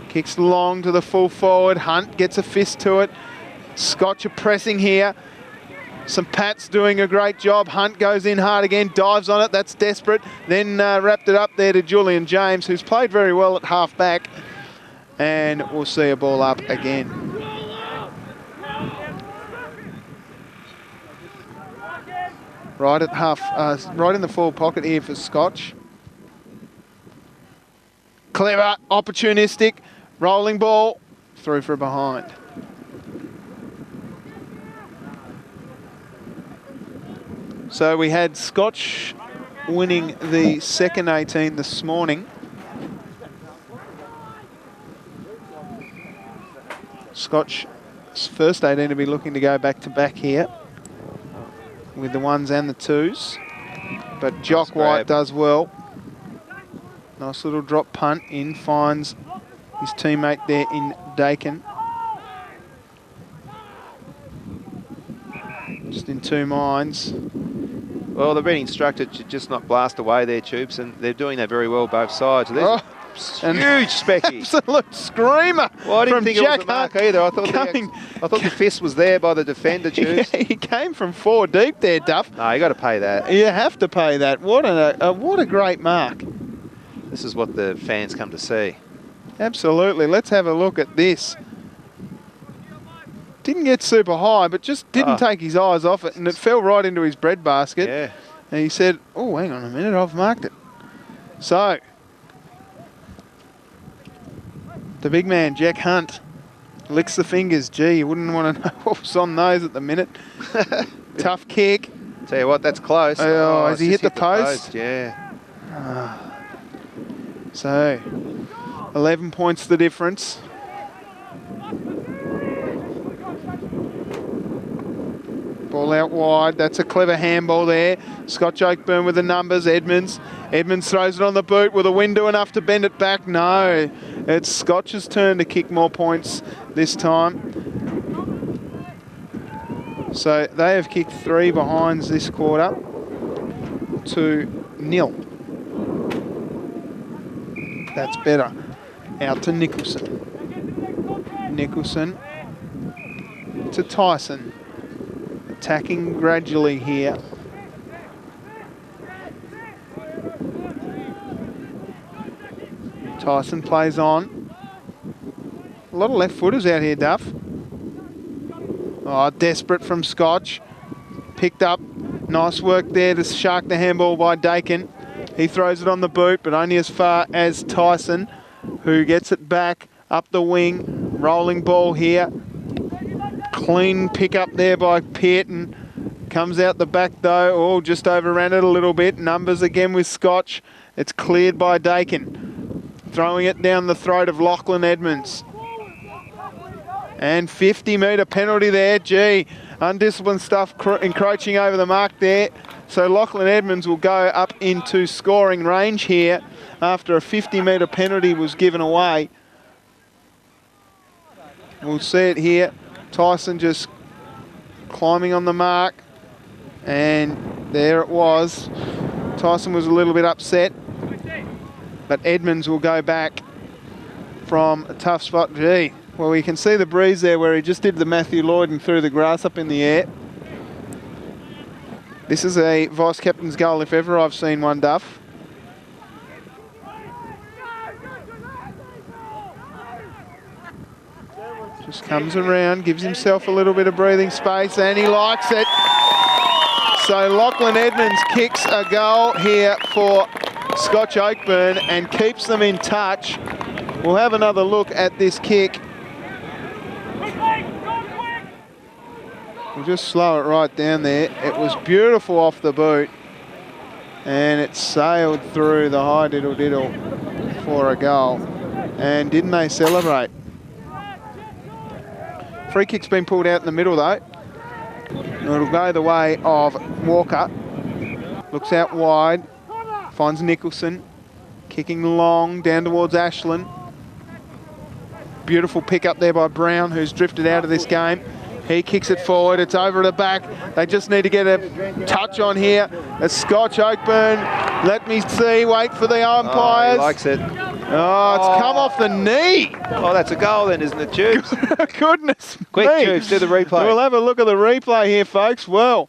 Kicks long to the full forward. Hunt gets a fist to it. Scotch are pressing here. St Pat's doing a great job. Hunt goes in hard again, dives on it. That's desperate. Then wrapped it up there to Julian James, who's played very well at half back. And we'll see a ball up again. Right at half, right in the forward pocket here for Scotch. Clever, opportunistic, rolling ball, through for a behind. So we had Scotch winning the second 18 this morning. Scotch's first 18 to be looking to go back to back here with the ones and the twos. But Jock White does well. Nice little drop punt in, finds his teammate there in Dakin. Just in two minds. Well, they've been instructed to just not blast away their tubes, and they're doing that very well both sides. There's a huge specky. Absolute screamer. Well, I didn't think Jack it was a mark either. I thought the fist was there by the defender tubes. He came from 4 deep there, Duff. No, you got to pay that. You have to pay that. What a great mark. This is what the fans come to see. Absolutely. Let's have a look at this. Didn't get super high, but just didn't take his eyes off it, and it fell right into his breadbasket. Yeah. And he said, oh, hang on a minute, I've marked it. So, the big man, Jack Hunt, licks the fingers. Gee, you wouldn't want to know what was on those at the minute. Tough kick. Tell you what, that's close. Oh, has he hit the post? Yeah. So, 11 points the difference. Ball out wide. That's a clever handball there. Scotch Oakburn with the numbers. Edmonds throws it on the boot. Will the wind do enough to bend it back? No. It's Scotch's turn to kick more points this time. So they have kicked 3 behinds this quarter. 2-0. That's better. Out to Nicholson. Nicholson to Tyson. Attacking gradually here. Tyson plays on. A lot of left footers out here, Duff. Oh, desperate from Scotch. Picked up. Nice work there to shark the handball by Dakin. He throws it on the boot, but only as far as Tyson, who gets it back up the wing. Rolling ball here. Clean pick up there by Pearton. Comes out the back though. Oh, just overran it a little bit. Numbers again with Scotch. It's cleared by Dakin. Throwing it down the throat of Lachlan Edmonds. And 50-metre penalty there. Gee, undisciplined stuff encroaching over the mark there. So Lachlan Edmonds will go up into scoring range here after a 50-metre penalty was given away. We'll see it here. Tyson just climbing on the mark, and there it was. Tyson was a little bit upset, but Edmonds will go back from a tough spot. Gee, well, we can see the breeze there where he just did the Matthew Lloyd and threw the grass up in the air. This is a vice-captain's goal if ever I've seen one, Duff. Just comes around, gives himself a little bit of breathing space, and he likes it. So Lachlan Edmonds kicks a goal here for Scotch Oakburn and keeps them in touch. We'll have another look at this kick. We'll just slow it right down there. It was beautiful off the boot, and it sailed through the high diddle-diddle for a goal. And didn't they celebrate? Free kick's been pulled out in the middle though. It'll go the way of Walker. Looks out wide, finds Nicholson. Kicking long down towards Ashland. Beautiful pick up there by Brown, who's drifted out of this game. He kicks it forward, it's over at the back. They just need to get a touch on here. It's Scotch Oakburn. Let me see, wait for the umpires. Oh, he likes it. Oh, it's come off the knee. Oh, that's a goal then, isn't it, Tubes? Goodness Quick, me. Tubes, do the replay. We'll have a look at the replay here, folks. Well,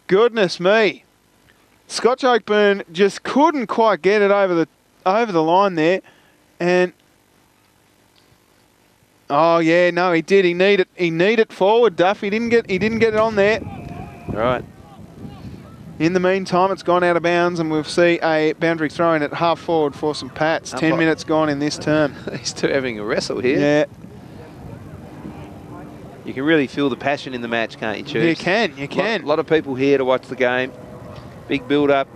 goodness me. Scotch Oakburn just couldn't quite get it over the line there. And oh yeah, no, he did. He needed forward, Duff. He didn't get it on there. Right. In the meantime, it's gone out of bounds, and we'll see a boundary throw-in at half forward for St Pat's. 10 minutes gone in this term. These two having a wrestle here. Yeah. You can really feel the passion in the match, can't you, Tubes? You can, you can. A lot of people here to watch the game. Big build-up.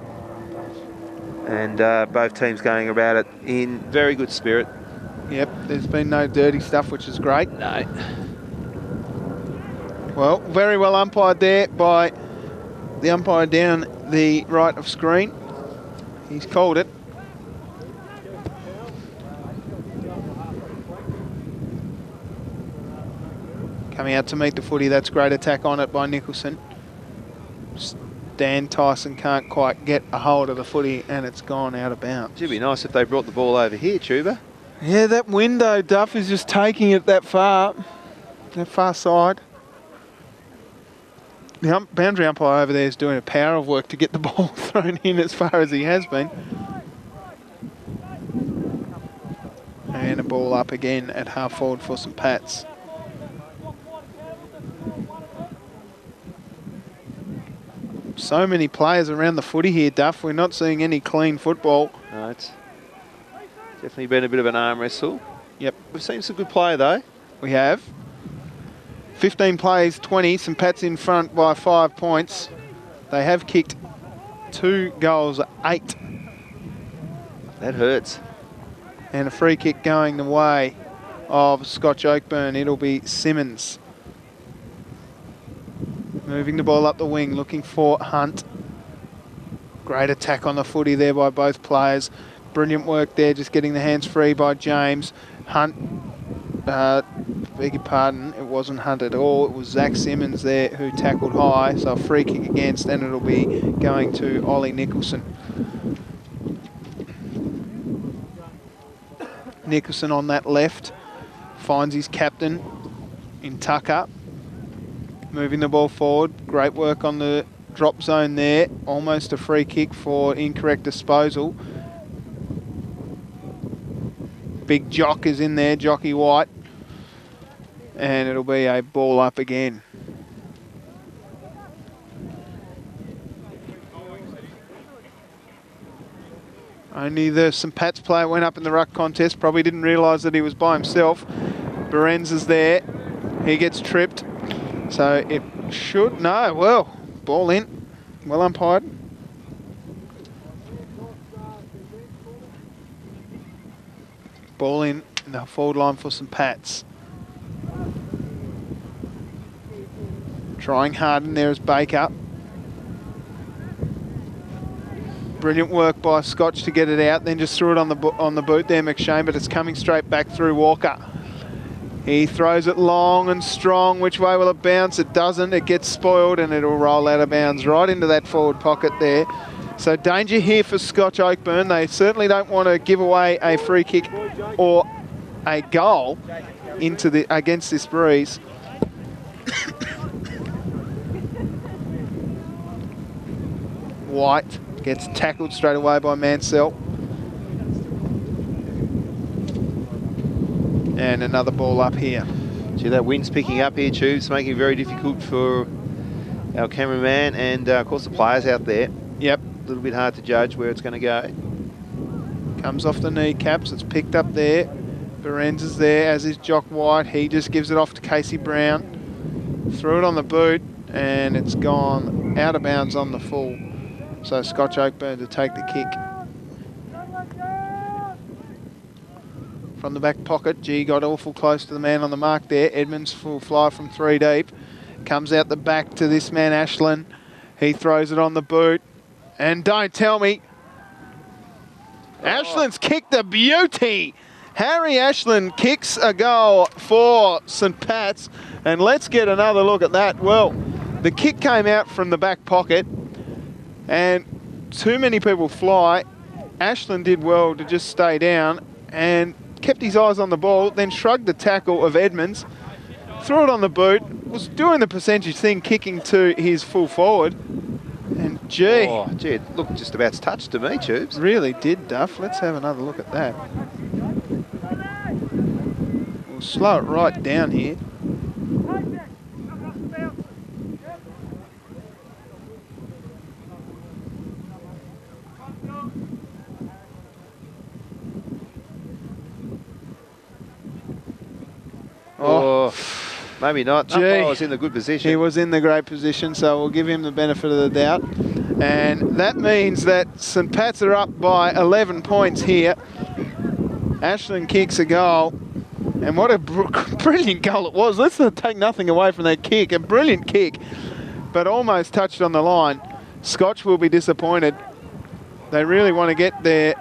And both teams going about it in very good spirit. Yep, there's been no dirty stuff, which is great. No. Well, very well umpired there by the umpire down the right of screen. He's called it. Coming out to meet the footy, that's great attack on it by Nicholson. Dan Tyson can't quite get a hold of the footy and it's gone out of bounds. It'd be nice if they brought the ball over here, Tuba. Yeah, that window, Duff, is just taking it that far side. The boundary umpire over there is doing a power of work to get the ball thrown in as far as he has been. And a ball up again at half forward for St Pat's. So many players around the footy here, Duff. We're not seeing any clean football. No, it's definitely been a bit of an arm wrestle. Yep. We've seen some good play, though. We have. 15 plays, 20. St Pat's in front by 5 points. They have kicked 2 goals, 8. That hurts. And a free kick going the way of Scotch Oakburn. It'll be Simmons. Moving the ball up the wing, looking for Hunt. Great attack on the footy there by both players. Brilliant work there, just getting the hands free by James. Hunt, beg your pardon, it wasn't Hunt at all. It was Zach Simmons there who tackled high. So a free kick against, and it'll be going to Ollie Nicholson. Nicholson on that left, finds his captain in Tucker. Moving the ball forward, great work on the drop zone there. Almost a free kick for incorrect disposal. Big Jock is in there, Jockey White. And it'll be a ball up again. Only the St Pat's player went up in the ruck contest, probably didn't realise that he was by himself. Berenz is there, he gets tripped. So it should, no, well, ball in, well umpired. Ball in the forward line for St Pat's. Trying hard in there as Baker. Brilliant work by Scotch to get it out, then just threw it on the boot there, McShane, but it's coming straight back through Walker. He throws it long and strong. Which way will it bounce? It doesn't. It gets spoiled and it'll roll out of bounds right into that forward pocket there. So danger here for Scotch Oakburn. They certainly don't want to give away a free kick or a goal against this breeze. White gets tackled straight away by Mansell. And another ball up here. See, that wind's picking up here, Tubes, making it very difficult for our cameraman and, of course, the players out there. Yep. A little bit hard to judge where it's going to go. Comes off the kneecaps. It's picked up there. Berenz is there, as is Jock White. He just gives it off to Casey Brown. Threw it on the boot, and it's gone out of bounds on the full. So Scotch Oakburn to take the kick. From the back pocket, G got awful close to the man on the mark there. Edmonds full fly from 3 deep. Comes out the back to this man, Ashland. He throws it on the boot. And don't tell me, Ashland's kicked a beauty. Harry Ashland kicks a goal for St Pat's. And let's get another look at that. Well, the kick came out from the back pocket. And too many people fly. Ashland did well to just stay down and kept his eyes on the ball, then shrugged the tackle of Edmonds, threw it on the boot, was doing the percentage thing, kicking to his full forward. And gee. Oh, gee, it looked just about touched to me, Tubes. Really did, Duff. Let's have another look at that. We'll slow it right down here. Oh, maybe not. Gee. Umpire was in the good position. He was in the great position, so we'll give him the benefit of the doubt. And that means that St Pat's are up by 11 points here. Ashland kicks a goal. And what a brilliant goal it was. Let's not take nothing away from that kick. A brilliant kick, but almost touched on the line. Scotch will be disappointed. They really want to get a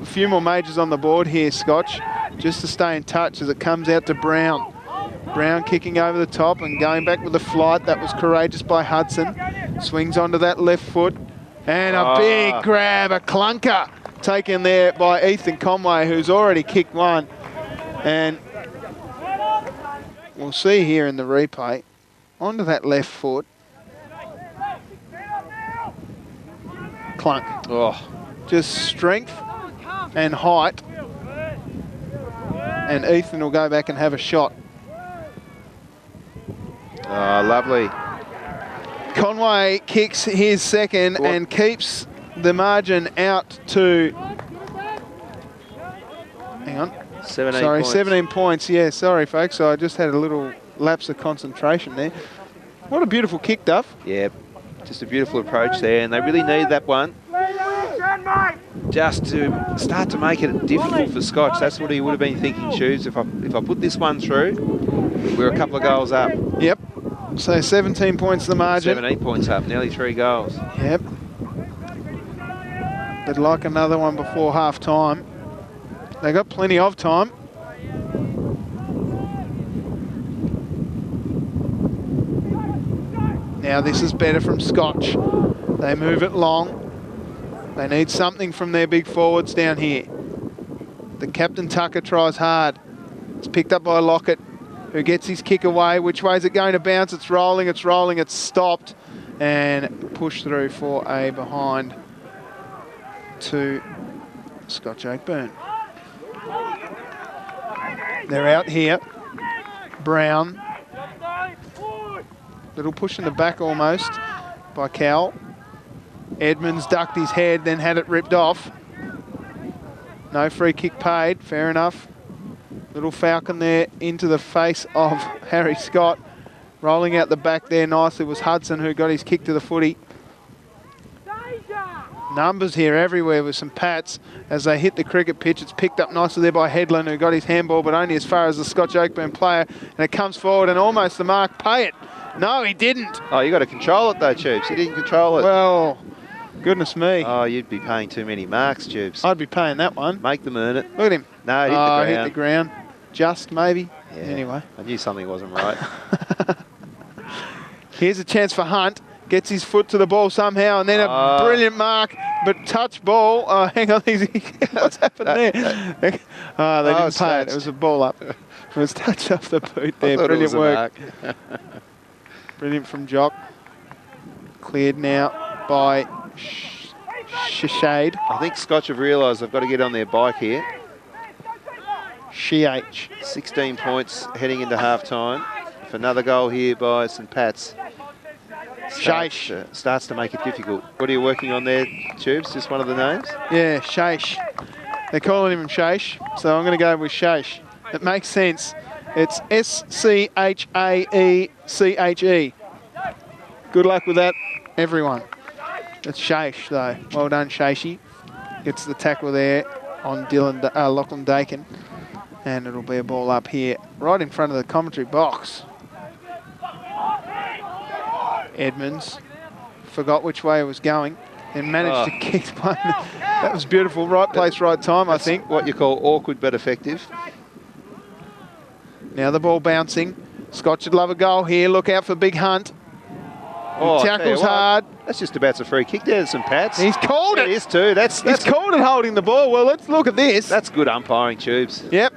few more majors on the board here, Scotch, just to stay in touch as it comes out to Brown. Brown kicking over the top and going back with the flight. That was courageous by Hudson. Swings onto that left foot. And a big grab, a clunker, taken there by Ethan Conway, who's already kicked one. And we'll see here in the replay, onto that left foot. Clunk. Oh, Just strength and height. And Ethan will go back and have a shot. lovely. Conway kicks his second and keeps the margin out to, hang on. 17 sorry, points. 17 points. Yeah, sorry, folks. I just had a little lapse of concentration there. What a beautiful kick, Duff. Yeah, just a beautiful approach there, and they really need that one just to start to make it difficult for Scotch. That's what he would have been thinking, Shoes. If I put this one through, we're a couple of goals up. Yep. So 17 points the margin. 17 points up, nearly 3 goals. Yep. They'd like another one before half time. They got plenty of time. Now this is better from Scotch. They move it long. They need something from their big forwards down here. The captain Tucker tries hard. It's picked up by Lockett, who gets his kick away. Which way is it going to bounce? It's rolling, it's stopped. And pushed through for a behind to Scotch Oakburn. They're out here. Brown. Little push in the back almost by Cowell. Edmonds ducked his head, then had it ripped off. No free kick paid, fair enough. Little falcon there into the face of Harry Scott. Rolling out the back there nicely was Hudson, who got his kick to the footy. Numbers here everywhere with some pats as they hit the cricket pitch. It's picked up nicely there by Headland, who got his handball, but only as far as the Scotch Oakburn player. And it comes forward and almost the mark. Pay it. No, he didn't. Oh, you got to control it though, Tubes. He didn't control it. Well, goodness me. Oh, you'd be paying too many marks, Tubes. I'd be paying that one. Make them earn it. Look at him. No, hit the ground. Hit the ground. Just maybe. Yeah. Anyway. I knew something wasn't right. Here's a chance for Hunt. Gets his foot to the ball somehow, and then a brilliant mark, but touch ball. Oh, hang on. What's happened there? They didn't pay it. It was a ball up. It was touch off the boot there. Brilliant work. Brilliant from Jock. Cleared now by Shade. I think Scotch have realised they've got to get on their bike here. Sheh. 16 points heading into half-time. If another goal here by St Pat's starts to make it difficult. What are you working on there, Tubes? Just one of the names? Yeah, Shaish. They're calling him Shaish, so I'm going to go with Shaish. It makes sense. It's S-C-H-A-E-C-H-E. Good luck with that, everyone. It's Shaish, though. Well done, Shaishi. Gets the tackle there on Lachlan Dakin. And it'll be a ball up here, right in front of the commentary box. Edmonds forgot which way he was going and managed to kick one. That was beautiful. Right place, right time, I think. What you call awkward but effective. Now the ball bouncing. Scotch would love a goal here. Look out for Big Hunt. Oh, He I tell you tackles what, hard. That's just about a free kick there to St Pat's. He's called It it. is too. That's He's called it holding the ball. Well, let's look at this. That's good umpiring, Tubes. Yep.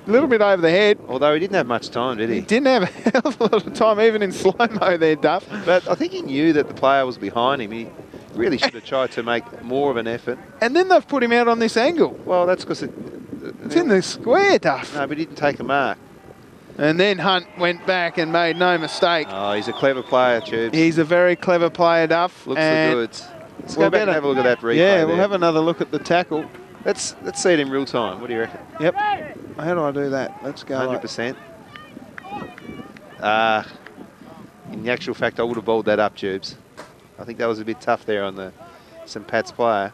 A little bit over the head. Although he didn't have much time, did He he? didn't have a hell of a lot of time, even in slow-mo there, Duff. But I think he knew that the player was behind him. He really should have tried to make more of an effort. And then they've put him out on this angle. Well, that's because It's in the square, Duff. No, but he didn't take a mark. And then Hunt went back and made no mistake. Oh, he's a clever player, Tubes. He's a very clever player, Duff. Looks the and goods. Let's we'll go back get and have a look at that replay. Yeah, we'll there. have another look at the tackle. Let's see it in real time. What do you reckon? Yep. How do I do that? Let's go. 100%. In the actual fact, I would have bowled that up, Tubes. I think that was a bit tough there on the St Pat's player.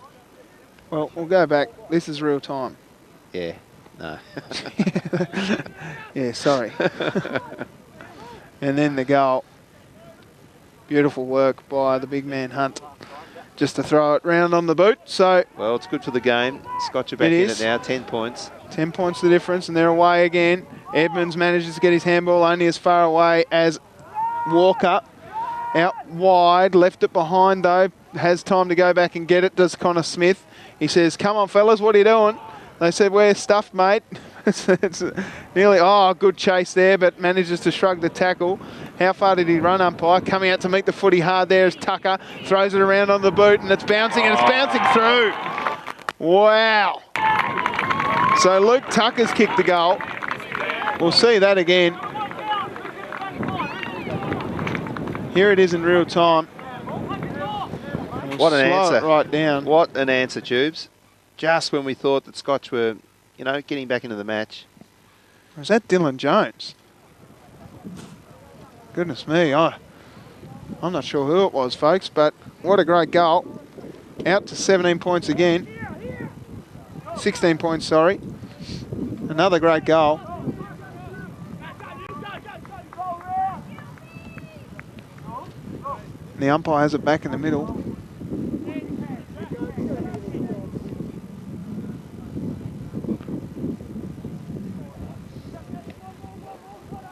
Well, we'll go back. This is real time. Yeah. No. Yeah, sorry. And then the goal. Beautiful work by the big man Hunt. Just to throw it round on the boot. So Well, it's good for the game. Scotch are back It in is. it now, 10 points. 10 points the difference, and they're away again. Edmonds manages to get his handball only as far away as Walker. Out wide, left it behind though. Has time to go back and get it, does Connor Smith. He says, come on fellas, what are you doing? They said, we're stuffed, mate. It's nearly, good chase there, but manages to shrug the tackle. How far did he run, umpire? Coming out to meet the footy hard there is Tucker. Throws it around on the boot, and it's bouncing through. Wow. So Luke Tucker's kicked the goal. We'll see that again. Here it is in real time. We'll What an slow answer. it right down. What an answer, Tubes. Just when we thought that Scotch were, getting back into the match. Was that Dylan Jones? Goodness me, I'm not sure who it was, folks, but what a great goal. Out to 17 points again. 16 points, sorry. Another great goal. The umpire has it back in the middle.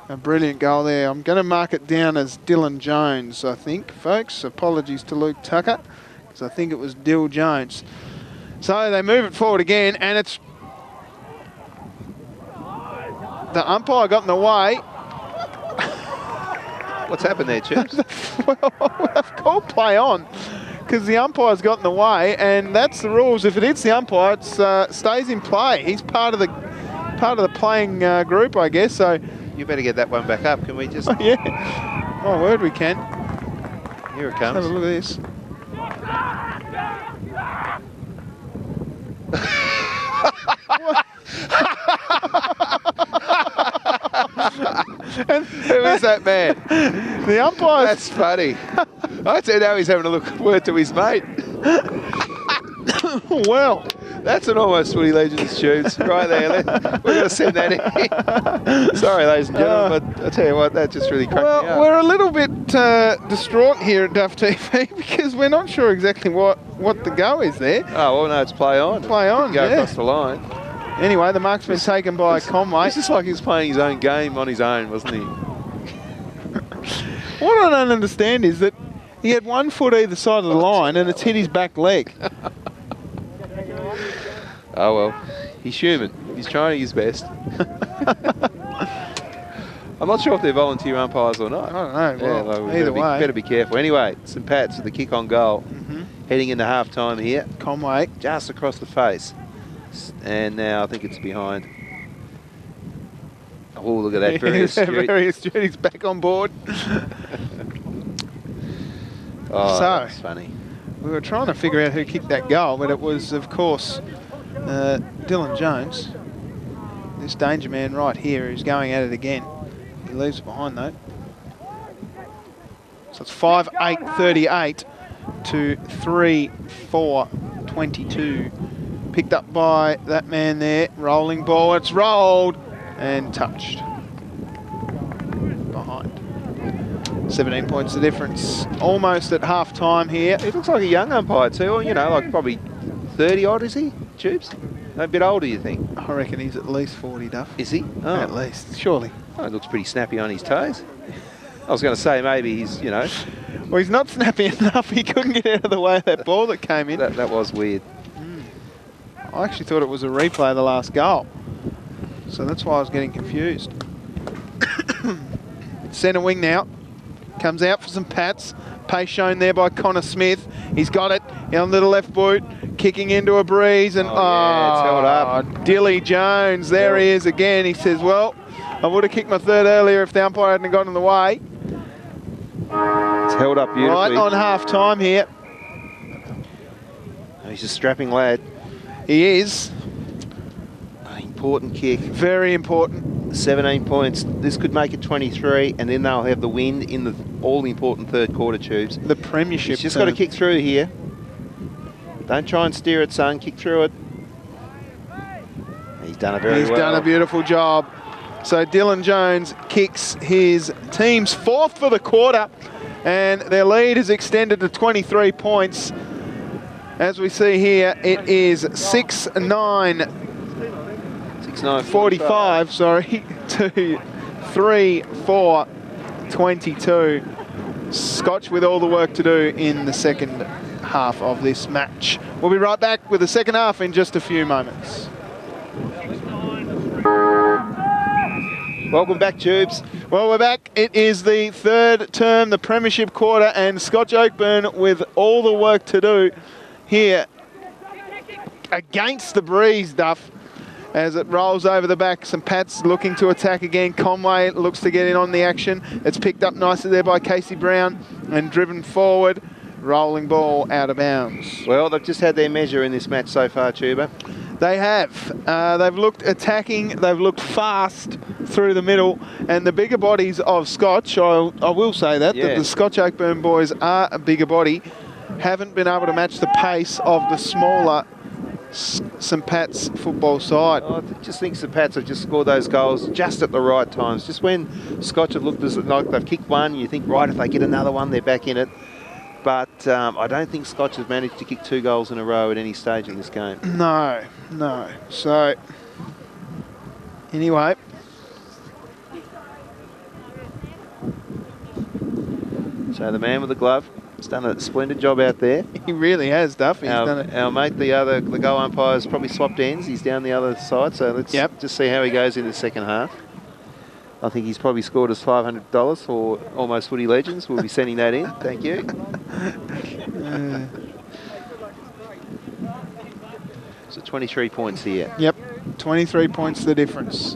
A brilliant goal there. I'm going to mark it down as Dylan Jones, I think, folks. Apologies to Luke Tucker, because I think it was Dill Jones. So they move it forward again, and it's... The umpire got in the way. What's happened there, Tubes? Well, I've called play on, because the umpire's got in the way, and that's the rules. If it hits the umpire, it stays in play. He's part of the playing group, I guess, so... You better get that one back up. Can we just... Yeah. My word, we can. Here it Let's have a comes. look at this. And who is that man? The umpire. That's funny. I said now he's having a word to his mate. Well, That's an almost footy legends, Tubes. Right there. We're going to send that in. Sorry, ladies and gentlemen, but I tell you what, that just really cracked me up. we're a little bit distraught here at Duff TV because we're not sure exactly what the go is there. Oh, well, no, it's play on. Play on, Go yeah. across the line. Anyway, the mark's been taken by Conway. It's just like he was playing his own game on his own, wasn't he? What I don't understand is that he had one foot either side of the line and it's hit his back leg. Oh, well, he's human. He's trying his best. I'm not sure if they're volunteer umpires or not. I don't know. Well, we either way. better be careful. Anyway, St Pat's with the kick on goal. Heading into half-time here. Conway. Just across the face. And now I think it's behind. Oh, look at that. Very astute. Very astute. He's back on board. Oh, So- that's funny. We were trying to figure out who kicked that goal, but it was, of course, Dylan Jones. This danger man right here who's going at it again. He leaves it behind, though. So it's 5-8-38 to 3-4-22. Picked up by that man there. Rolling ball. It's rolled and touched. Behind. 17 points the difference. Almost at half time here. He looks like a young umpire too. You know, like probably 30 odd, is he? Tubes? A bit older, you think? I reckon he's at least 40, Duff. Is he? Oh, At least, surely. oh, it looks pretty snappy on his toes. I was going to say maybe he's, you know. Well, he's not snappy enough. He couldn't get out of the way of that ball that came in. That was weird. I actually thought it was a replay of the last goal. So that's why I was getting confused. Centre wing now. Comes out for some pats. Pace shown there by Connor Smith. He's got it on the left boot. Kicking into a breeze. And yeah, it's held up. Dilly Jones. There he is again. He says, well, I would have kicked my third earlier if the umpire hadn't got in the way. It's held up beautifully. Right on half time here. He's a strapping lad. He is. Important kick. Very important. 17 points. This could make it 23, and then they'll have the win in the all-important third quarter, Tubes. The premiership. He's just got to kick through here. Don't try and steer it, son. Kick through it. He's done it very well. He's done a beautiful job. So Dylan Jones kicks his team's 4th for the quarter, and their lead is extended to 23 points. As we see here, it is 6-9. 45, sorry, to 3-4-22. Scotch with all the work to do in the second half of this match. We'll be right back with the second half in just a few moments. Welcome back, Tubes. Well, we're back. It is the third term, the premiership quarter, and Scotch Oakburn with all the work to do here against the breeze, Duff. As it rolls over the back, some Pats looking to attack again. Conway looks to get in on the action. It's picked up nicely there by Casey Brown and driven forward. Rolling ball out of bounds. Well, they've just had their measure in this match so far, Tuber. They have. They've looked attacking. They've looked fast through the middle. And the bigger bodies of Scotch, I will say that the Scotch Oakburn boys are a bigger body, haven't been able to match the pace of the smaller St Pat's football side. I just think St Pat's have just scored those goals just at the right times. Just when Scotch have looked as like they've kicked one, you think, right, if they get another one, they're back in it. But I don't think Scotch has managed to kick 2 goals in a row at any stage in this game. No. So, anyway. So the man with the glove has done a splendid job out there. He really has, Duff. He's done it. Our mate, the goal umpire's probably swapped ends. He's down the other side, so let's just see how he goes in the second half. I think he's probably scored us $500 for Almost Footy Legends. We'll be sending that in. Thank you. So 23 points here. Yep, 23 points the difference.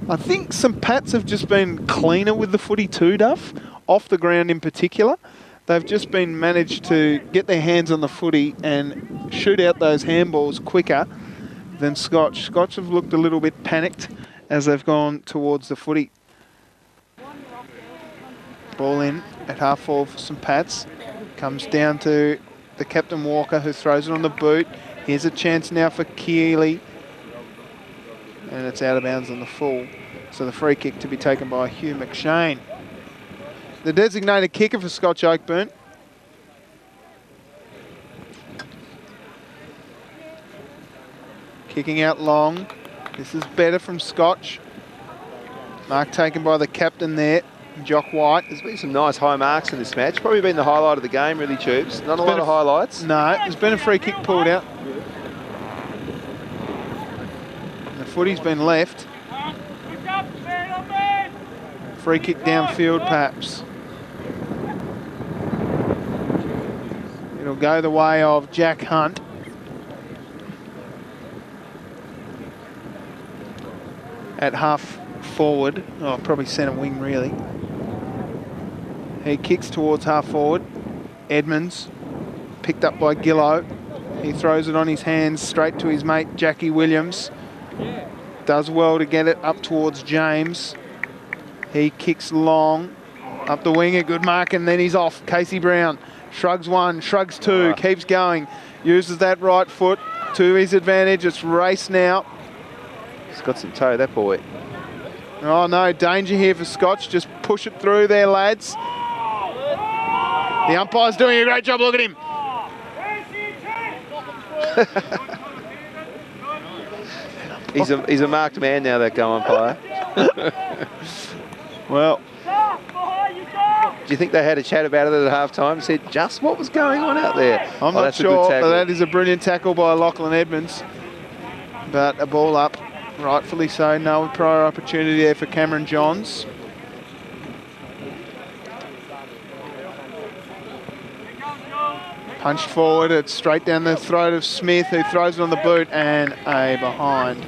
I think St Pat's have just been cleaner with the footy too, Duff. Off the ground in particular. They've just been managed to get their hands on the footy and shoot out those handballs quicker than Scotch. Scotch have looked a little bit panicked as they've gone towards the footy. Ball in at half forward for St Pat's. Comes down to the Captain Walker, who throws it on the boot. Here's a chance now for Keeley. And it's out of bounds on the full. So the free kick to be taken by Hugh McShane. The designated kicker for Scotch Oakburn. Kicking out long. This is better from Scotch. Mark taken by the captain there, Jock White. There's been some nice high marks in this match. Probably been the highlight of the game, really, Tubes. Not a lot of highlights. No, there's been a free kick pulled out. And the footy's been left. Free kick downfield, perhaps. It'll go the way of Jack Hunt. At half forward, probably centre wing really. He kicks towards half forward. Edmonds, picked up by Gillow. He throws it on his hands straight to his mate Jackie Williams. Does well to get it up towards James. He kicks long, up the wing, a good mark, and then he's off. Casey Brown shrugs one, shrugs two, keeps going. Uses that right foot to his advantage. It's race now. He's got some toe, that boy. Oh no, danger here for Scotch. Just push it through there, lads. The umpire's doing a great job, look at him. He's a marked man now, that goal umpire. Well, Do you think they had a chat about it at half time? Said just what was going on out there? I'm not sure, but that is a brilliant tackle by Lachlan Edmonds. But a ball up, rightfully so. No prior opportunity there for Cameron Johns. Punched forward, it's straight down the throat of Smith, who throws it on the boot, and a behind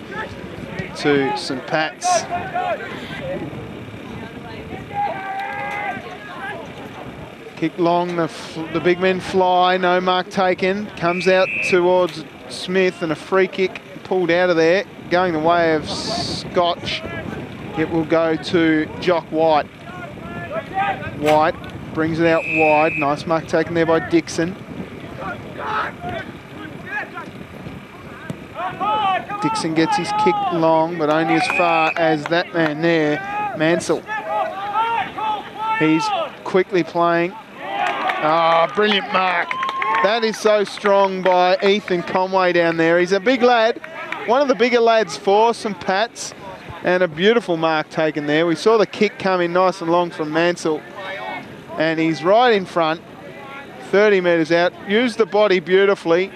to St Pat's. Kick long, the big men fly, no mark taken. Comes out towards Smith and a free kick pulled out of there. Going the way of Scotch, it will go to Jock White. White brings it out wide, nice mark taken there by Dixon. Dixon gets his kick long, but only as far as that man there, Mansell. He's quickly playing. Ah, brilliant mark. That is so strong by Ethan Conway down there. He's a big lad, one of the bigger lads for St Pat's, and a beautiful mark taken there. We saw the kick come in nice and long from Mansell, and he's right in front, 30 metres out, used the body beautifully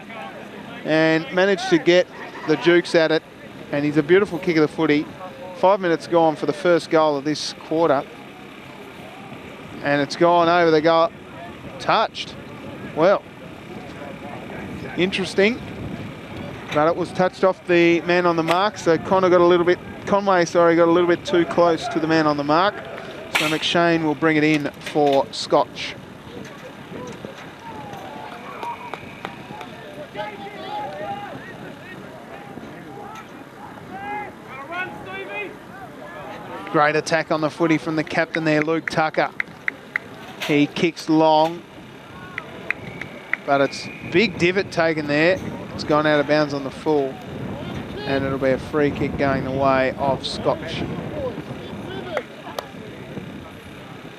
and managed to get the jukes at it, and he's a beautiful kick of the footy. 5 minutes gone for the first goal of this quarter, and it's gone over the goal, touched. Well, interesting, but it was touched off the man on the mark, so Conway got a little bit too close to the man on the mark, so McShane will bring it in for Scotch. Great attack on the footy from the captain there, Luke Tucker. He kicks long, but it's big divot taken there. It's gone out of bounds on the full, and it'll be a free kick going the way of Scotch.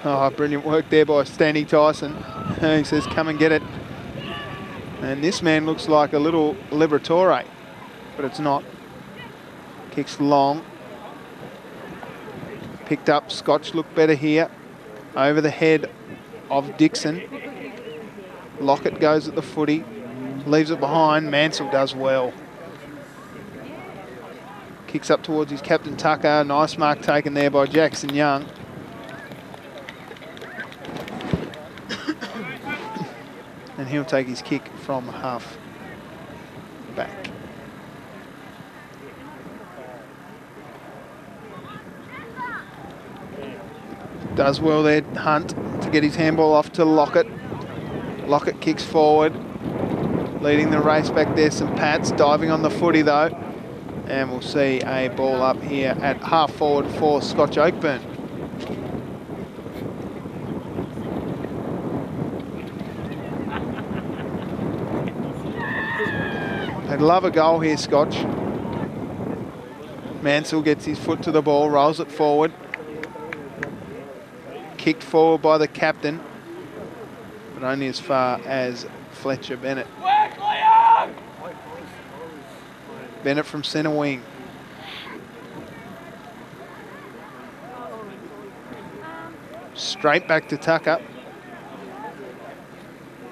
Oh, brilliant work there by Stanley Tyson. He says, come and get it. And this man looks like a little Liberatore, but it's not. Kicks long. Picked up, Scotch looked better here. Over the head of Dixon. Lockett goes at the footy, leaves it behind. Mansell does well. Kicks up towards his captain Tucker. Nice mark taken there by Jackson Young. And he'll take his kick from half back. Does well there, Hunt, to get his handball off to Lockett. Lockett kicks forward, leading the race back there. St Pat's diving on the footy though. And we'll see a ball up here at half forward for Scotch Oakburn. They'd love a goal here, Scotch. Mansell gets his foot to the ball, rolls it forward. Kicked forward by the captain, but only as far as Fletcher Bennett. Bennett from centre wing. Straight back to Tucker.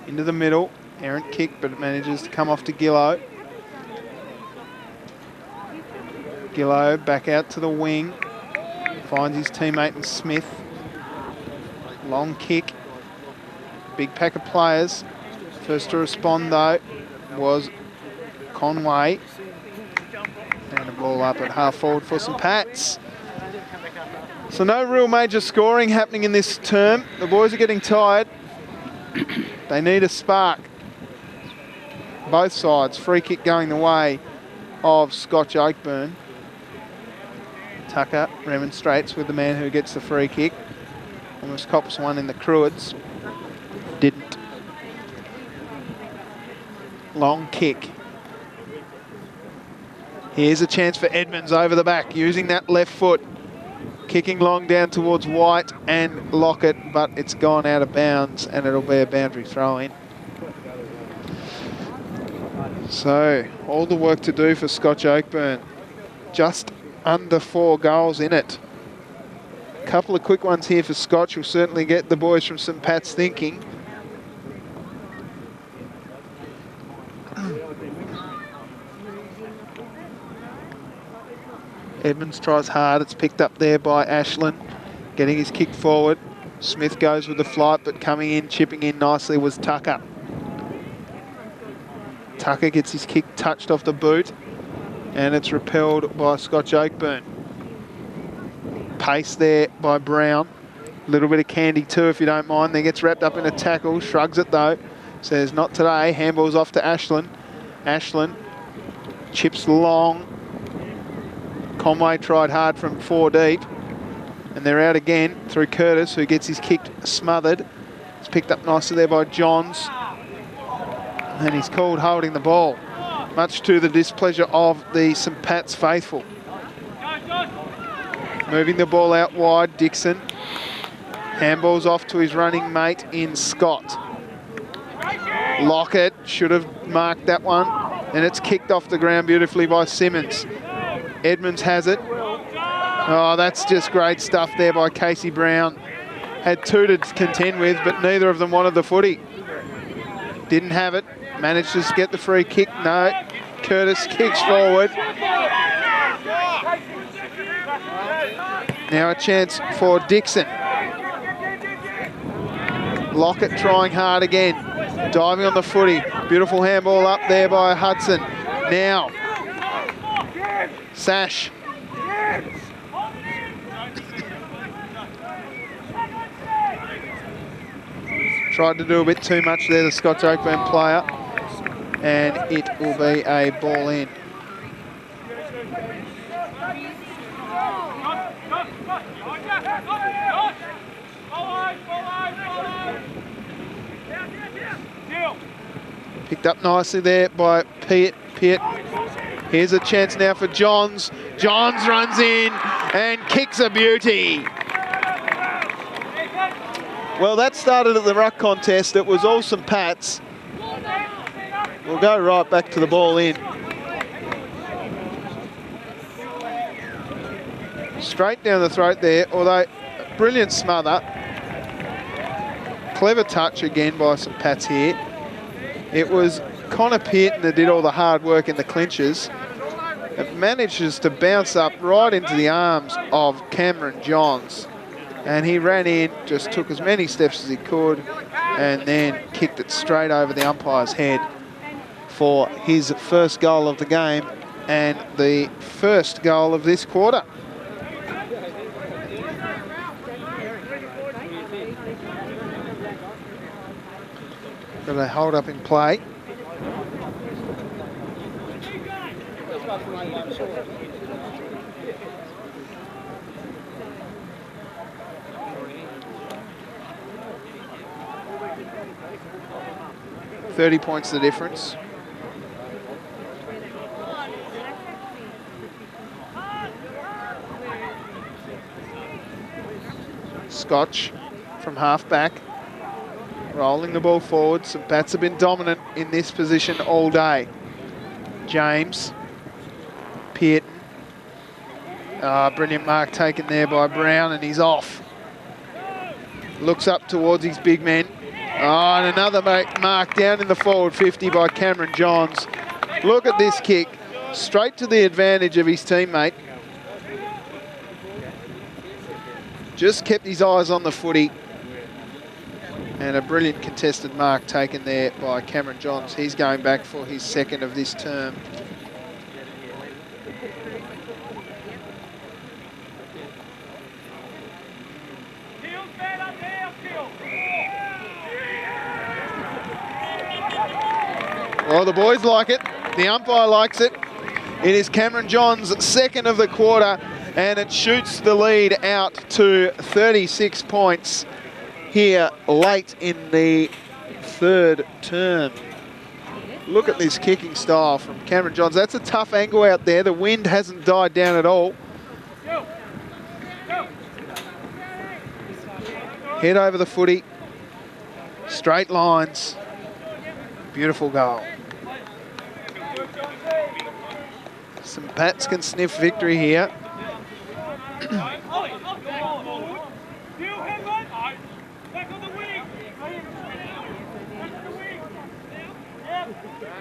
Into the middle. Errant kick, but it manages to come off to Gillow. Gillow back out to the wing. Finds his teammate in Smith. Long kick. Big pack of players. First to respond though was Conway. And a ball up at half forward for St Pat's. So no real major scoring happening in this term. The boys are getting tired. They need a spark. Both sides. Free kick going the way of Scotch Oakburn. Tucker remonstrates with the man who gets the free kick. Almost cops one in the Cruids. Didn't. Long kick. Here's a chance for Edmonds over the back, using that left foot. Kicking long down towards White and Lockett, but it's gone out of bounds and it'll be a boundary throw in. So, all the work to do for Scotch Oakburn. Just under 4 goals in it. couple of quick ones here for Scotch will certainly get the boys from St Pat's thinking. Edmonds tries hard. It's picked up there by Ashland, getting his kick forward. Smith goes with the flight, but coming in, chipping in nicely was Tucker. Tucker gets his kick touched off the boot, and it's repelled by Scotch Oakburn. Pace there by Brown. A little bit of candy too, if you don't mind. Then gets wrapped up in a tackle, shrugs it though. Says, not today. Handball's off to Ashland. Ashland chips long. Conway tried hard from 4 deep. And they're out again through Curtis, who gets his kick smothered. It's picked up nicely there by Johns. And he's called holding the ball, much to the displeasure of the St Pat's faithful. Moving the ball out wide, Dixon. Handball's off to his running mate in Scott. Lockett should have marked that one, and it's kicked off the ground beautifully by Simmons. Edmonds has it. Oh, that's just great stuff there by Casey Brown. Had 2 to contend with, but neither of them wanted the footy. Didn't have it. Managed to get the free kick. No. Curtis kicks forward. Now a chance for Dixon. Lockett trying hard again. Diving on the footy. Beautiful handball up there by Hudson. Now. Sash. Tried to do a bit too much there, the Scotch Oakburn player. And it will be a ball in. Picked up nicely there by Pitt. Here's a chance now for Johns. Johns runs in and kicks a beauty. Well, that started at the ruck contest. It was all St Pat's. We'll go right back to the ball in. Straight down the throat there, although brilliant smother. Clever touch again by St Pat's here. It was Connor Pearton that did all the hard work in the clinches. It manages to bounce up right into the arms of Cameron Johns. And he ran in, just took as many steps as he could, and then kicked it straight over the umpire's head for his first goal of the game and the first goal of this quarter. Got a hold up in play. $30 points the difference. Scotch from half-back, rolling the ball forward. St Pat's have been dominant in this position all day. James, Pearton. Brilliant mark taken there by Brown, and he's off. Looks up towards his big men. And another mark down in the forward 50 by Cameron Johns. Look at this kick, straight to the advantage of his teammate. Just kept his eyes on the footy. And a brilliant contested mark taken there by Cameron Johns. He's going back for his second of this term. Well, the boys like it. The umpire likes it. It is Cameron Johns' second of the quarter, and it shoots the lead out to 36 points here late in the third term. Look at this kicking style from Cameron Johns. That's a tough angle out there. The wind hasn't died down at all. Head over the footy. Straight lines. Beautiful goal. St Pat's can sniff victory here.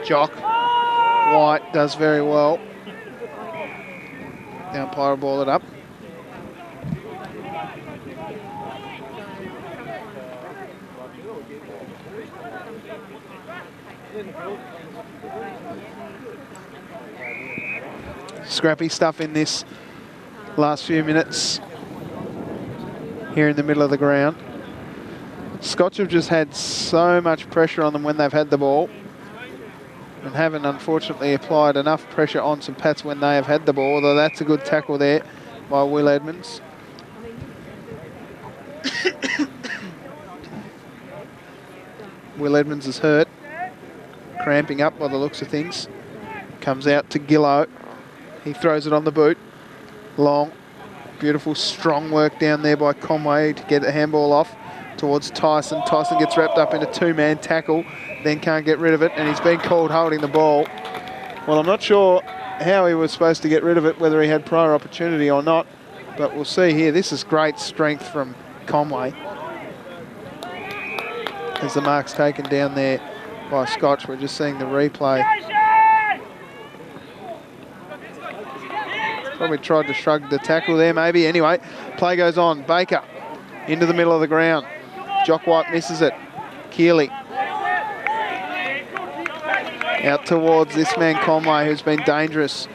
Jock. White does very well. The umpire will ball it up. Scrappy stuff in this last few minutes here in the middle of the ground. Scotch have just had so much pressure on them when they've had the ball and haven't unfortunately applied enough pressure on St Pat's when they have had the ball, although that's a good tackle there by Will Edmonds. Will Edmonds is hurt, cramping up by the looks of things. Comes out to Gillow. He throws it on the boot. Long, beautiful, strong work down there by Conway to get the handball off towards Tyson. Tyson gets wrapped up in a two-man tackle, then can't get rid of it, and he's been called holding the ball. Well, I'm not sure how he was supposed to get rid of it, whether he had prior opportunity or not, but we'll see here. This is great strength from Conway. As the mark's taken down there by Scotch, we're just seeing the replay. Probably tried to shrug the tackle there, maybe. Anyway, play goes on. Baker into the middle of the ground. Jock White misses it. Keeley out towards this man Conway, who's been dangerous.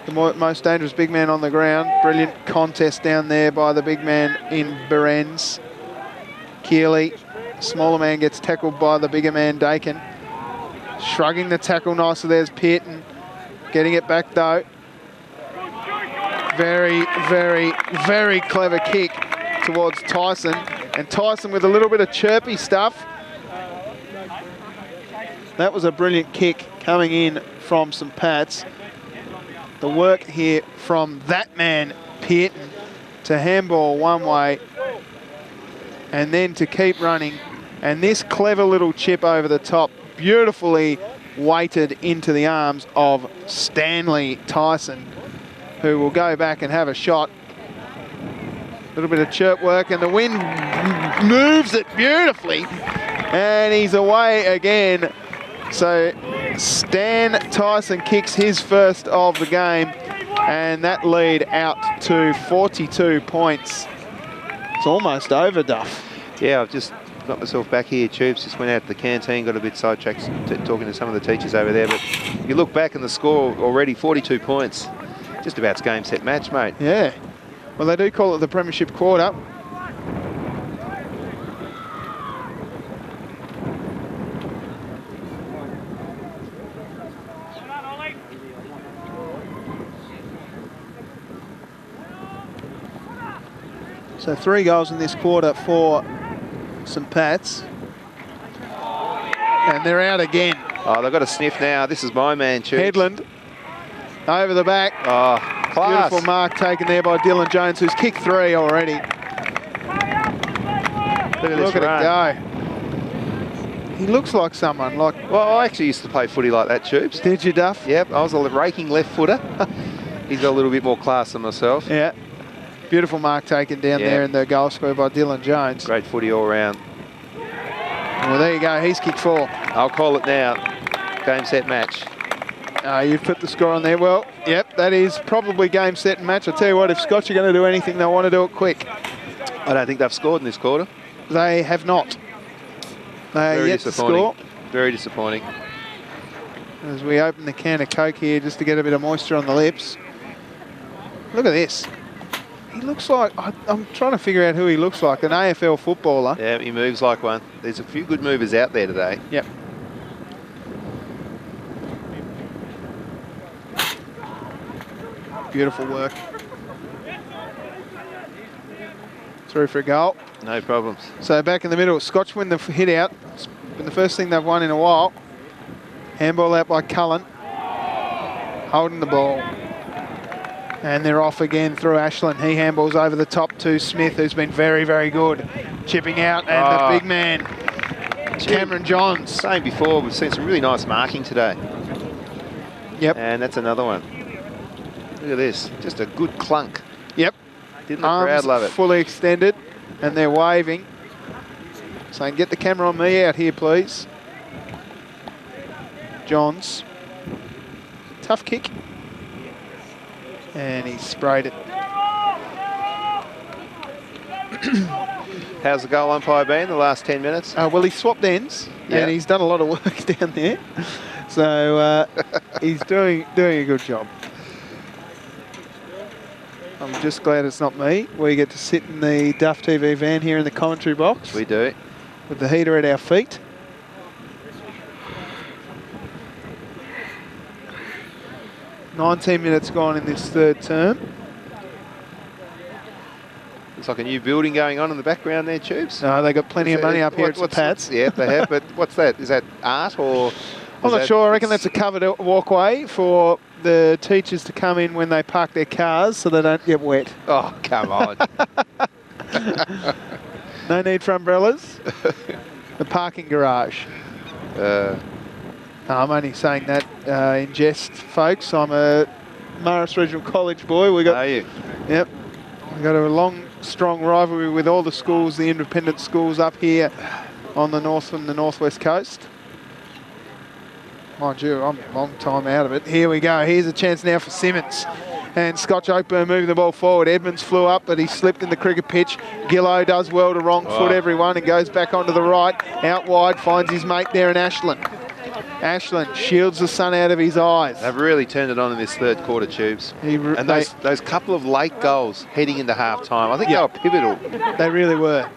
The most dangerous big man on the ground. Brilliant contest down there by the big man in Berens. Keeley, smaller man, gets tackled by the bigger man, Dakin. Shrugging the tackle nicely, there's Pearton. Getting it back though. Very, very, very clever kick towards Tyson. And Tyson with a little bit of chirpy stuff. That was a brilliant kick coming in from St Pat's. The work here from that man, Pearton, to handball one way and then to keep running. And this clever little chip over the top, beautifully weighted into the arms of Stanley Tyson, who will go back and have a shot. A little bit of chirp work, and the wind moves it beautifully. And he's away again. So Stan Tyson kicks his first of the game, and that lead out to 42 points. It's almost over, Duff. Yeah, I've just got myself back here. Tubes just went out to the canteen, got a bit sidetracked talking to some of the teachers over there. But you look back and the score already, 42 points. Just about it's game, set, match, mate. Yeah. Well, they do call it the Premiership Quarter. So 3 goals in this quarter for St Pat's. And they're out again. Oh, they've got a sniff now. This is my man, Tubes. Headland over the back. Oh, class. Beautiful mark taken there by Dylan Jones, who's kicked 3 already. Look at it go. He looks like someone like... Well, I actually used to play footy like that, Tubes. Did you, Duff? Yep, I was a raking left footer. He's got a little bit more class than myself. Yeah. Beautiful mark taken down there in the goal square by Dylan Jones. Great footy all round. Well, there you go. He's kicked 4. I'll call it now. Game, set, match. You've put the score on there. Well, yep, that is probably game, set and match. I tell you what, if Scotch are going to do anything, they'll want to do it quick. I don't think they've scored in this quarter. They have not. They are yet to score. Very disappointing. As we open the can of Coke here just to get a bit of moisture on the lips. Look at this. He looks like, I'm trying to figure out who he looks like, an AFL footballer. Yeah, he moves like one. There's a few good movers out there today. Yep. Beautiful work. Through for a goal. No problems. So back in the middle, Scotch win the hit out. It's been the first thing they've won in a while. Handball out by Cullen. Holding the ball. And they're off again through Ashland. He handballs over the top to Smith, who's been very, very good. Chipping out, and the big man, Cameron Johns. Saying before, we've seen some really nice marking today. Yep. And that's another one. Look at this. Just a good clunk. Yep. Didn't the crowd love it? Fully extended, and they're waving. Saying, get the camera on me out here, please. Johns. Tough kick. And he sprayed it. How's the goal umpire been the last 10 minutes? Well, he swapped ends, and he's done a lot of work down there. So he's doing a good job. I'm just glad it's not me. We get to sit in the Duff TV van here in the commentary box. We do. With the heater at our feet. "19 minutes gone in this third term. Looks like a new building going on in the background there, Tubes. No, they got plenty of money up here at St Pat's. Yeah, they have, but what's that? Is that art or? I'm not sure. I reckon that's a covered walkway for the teachers to come in when they park their cars so they don't get wet. Oh, come on. No need for umbrellas. The parking garage. I'm only saying that in jest, folks. I'm a Marist Regional College boy. Are you? Yep. We've got a long, strong rivalry with all the schools, the independent schools up here on the north and the northwest coast. Mind you, I'm a long time out of it. Here we go. Here's a chance now for Simmons. And Scotch Oakburn moving the ball forward. Edmonds flew up, but he slipped in the cricket pitch. Gillow does well to wrong foot everyone and goes back onto the right. Out wide, finds his mate there in Ashland. Ashland shields the sun out of his eyes. They've really turned it on in this third quarter, Tubes. And those couple of late goals heading into half-time, I think they were pivotal. They really were.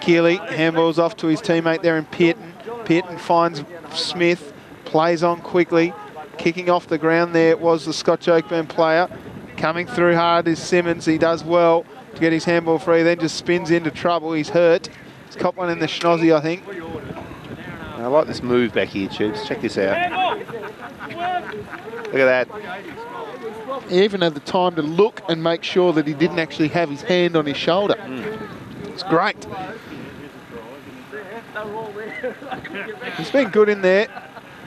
Keeley handballs off to his teammate there in Pearton. Pearton finds Smith, plays on quickly. Kicking off the ground there was the Scotch Oakburn player. Coming through hard is Simmons. He does well to get his handball free, then just spins into trouble. He's hurt. He's copped one in the schnozzy, I think. I like this move back here, Tubes. Check this out. Look at that. He even had the time to look and make sure that he didn't actually have his hand on his shoulder. It's great. He's been good in there.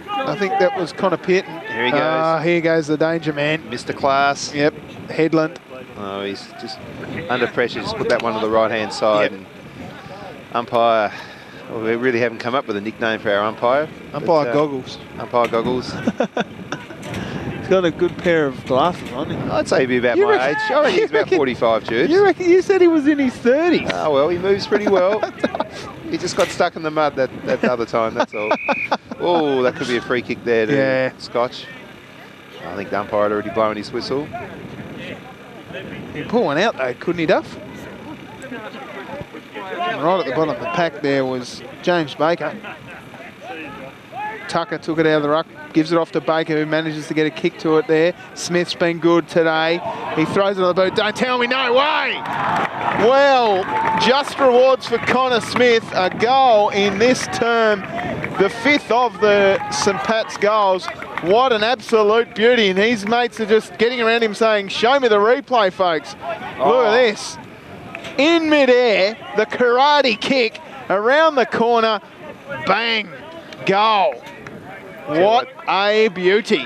I think that was Connor Pearton. Here he goes. Here goes the danger man. Mr. Class. Yep, Headland. Oh, he's just under pressure. Just put that one to the right-hand side. Yep. And umpire, well, we really haven't come up with a nickname for our umpire. Umpire Goggles. Umpire Goggles. He's got a good pair of glasses on him. I'd say he'd be about my age. I reckon he's about 45, Tubes. You said he was in his 30s. Oh, well, he moves pretty well. He just got stuck in the mud that other time, that's all. Oh, that could be a free kick there to Scotch. I think the umpire had already blown his whistle. He pulled one out though, couldn't he, Duff? And right at the bottom of the pack there was James Baker. Tucker took it out of the ruck, gives it off to Baker, who manages to get a kick to it there. Smith's been good today. He throws it on the boot. Don't tell me, no way! Well, just rewards for Connor Smith. A goal in this term, the 5th of the St Pat's goals. What an absolute beauty. And his mates are just getting around him saying, show me the replay, folks. Look at this. In midair, the karate kick around the corner. Bang. Goal. What a beauty.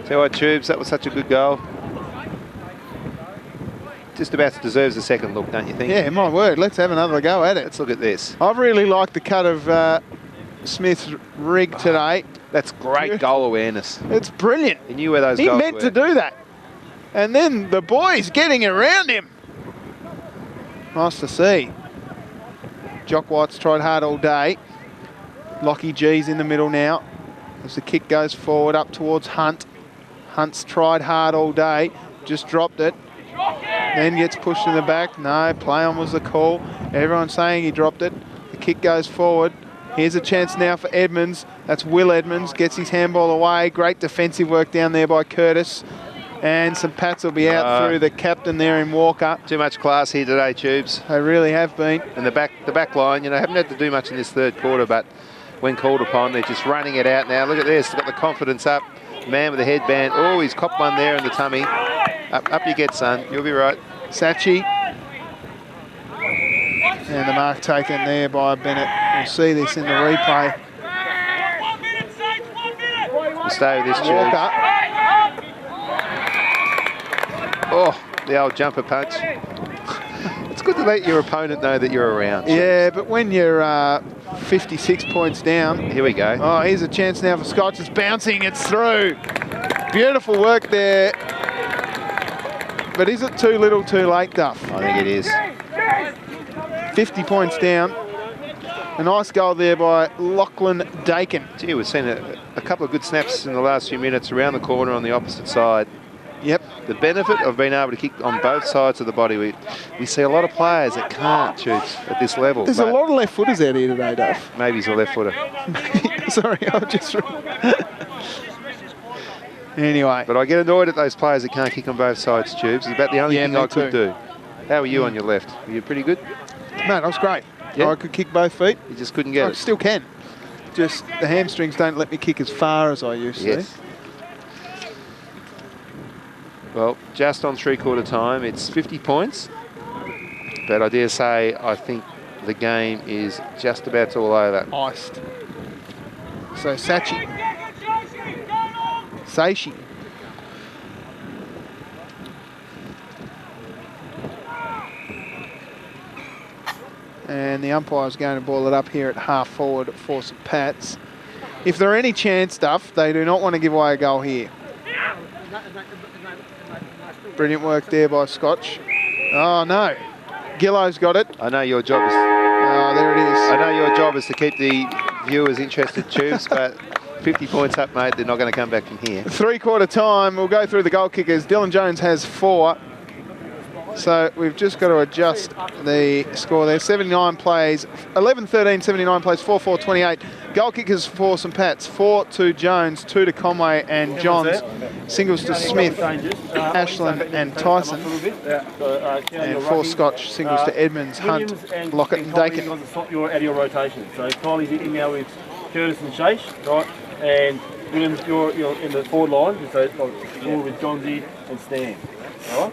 Tell what, Tubes, that was such a good goal. Just about deserves a second look, don't you think? Yeah, my word. Let's have another go at it. Let's look at this. I've really liked the cut of Smith's rig today. That's great goal awareness. It's brilliant. He knew where those goals were. He meant to do that. And then the boys getting around him. Nice to see. Jock White's tried hard all day. Lockie G's in the middle now. As the kick goes forward up towards Hunt. Hunt's tried hard all day. Just dropped it. Then gets pushed in the back. No, play on was the call. Everyone's saying he dropped it. The kick goes forward. Here's a chance now for Edmonds. That's Will Edmonds. Gets his handball away. Great defensive work down there by Curtis. And St Pat's will be out through the captain there in Walker. Too much class here today, Tubes. They really have been. And the back line, you know, haven't had to do much in this third quarter, but when called upon, they're just running it out now. Look at this. Got the confidence up. Man with the headband. Oh, he's copped one there in the tummy. Up you get, son. You'll be right. Sachi. And the mark taken there by Bennett. We'll see this in the replay. We'll stay with this, Tubes. Walker. Oh, the old jumper punch. It's good to let your opponent know that you're around. Yeah, but when you're 56 points down. Here we go. Oh, here's a chance now for Scotch. It's bouncing, it's through. Beautiful work there. But is it too little too late, Duff? I think it is. 50 points down. A nice goal there by Lachlan Dakin. Gee, we've seen a couple of good snaps in the last few minutes around the corner on the opposite side. Yep. The benefit of being able to kick on both sides of the body, we see a lot of players that can't shoot at this level. There's a lot of left footers out here today, Duff. Maybe he's a left footer. Sorry, I just... Anyway. But I get annoyed at those players that can't kick on both sides, Tubes. It's about the only thing me I could too. do. How are you on your left? Are you pretty good? Mate, I was great. Yeah. I could kick both feet. You just couldn't get I it. still can. Just the hamstrings don't let me kick as far as I used to. Yes. Well, just on three-quarter time, it's 50 points. But I dare say, I think the game is just about all over. Iced. So Sachi. Seishi. And the umpire's going to ball it up here at half forward for St Pat's. If there are any chance, Duff, they do not want to give away a goal here. Brilliant work there by Scotch. Oh, no. Gillo's got it. I know your job is... Oh, there it is. I know your job is to keep the viewers interested, Tubes, but 50 points up, mate. They're not going to come back from here. Three-quarter time. We'll go through the goal kickers. Dylan Jones has 4. So we've just got to adjust the score there. 79 plays, 11-13, 79 plays, 4-4, 28. Goal kickers for St Pat's, 4 to Jones, 2 to Conway and Johns. Singles to Smith, Ashland and Tyson. And for Scotch, singles to Edmonds, Hunt, Lockett and Dakin. You're out of your rotation. So Kylie's in now with Curtis and Chase, right? And Williams, you're in the forward line, so you're with Johnsy and Stan. Right?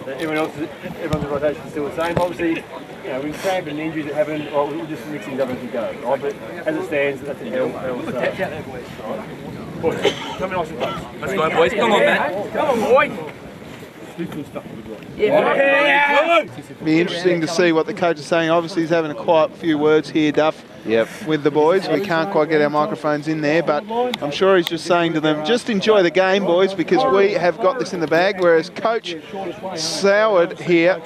Everyone's rotation is still the same. Obviously, you know, with cramp and injuries that happen, we'll just mix things up as we go. Right? But as it stands, that's a hell. Boys, come in nice and close. Let's go, boys. Come on, man. Come on, boy. Be interesting to see what the coach is saying. Obviously, he's having a quiet few words here, Duff. Yep. With the boys. We can't quite get our microphones in there, but I'm sure he's just saying to them, just enjoy the game, boys, because we have got this in the bag. Whereas Coach Soward here,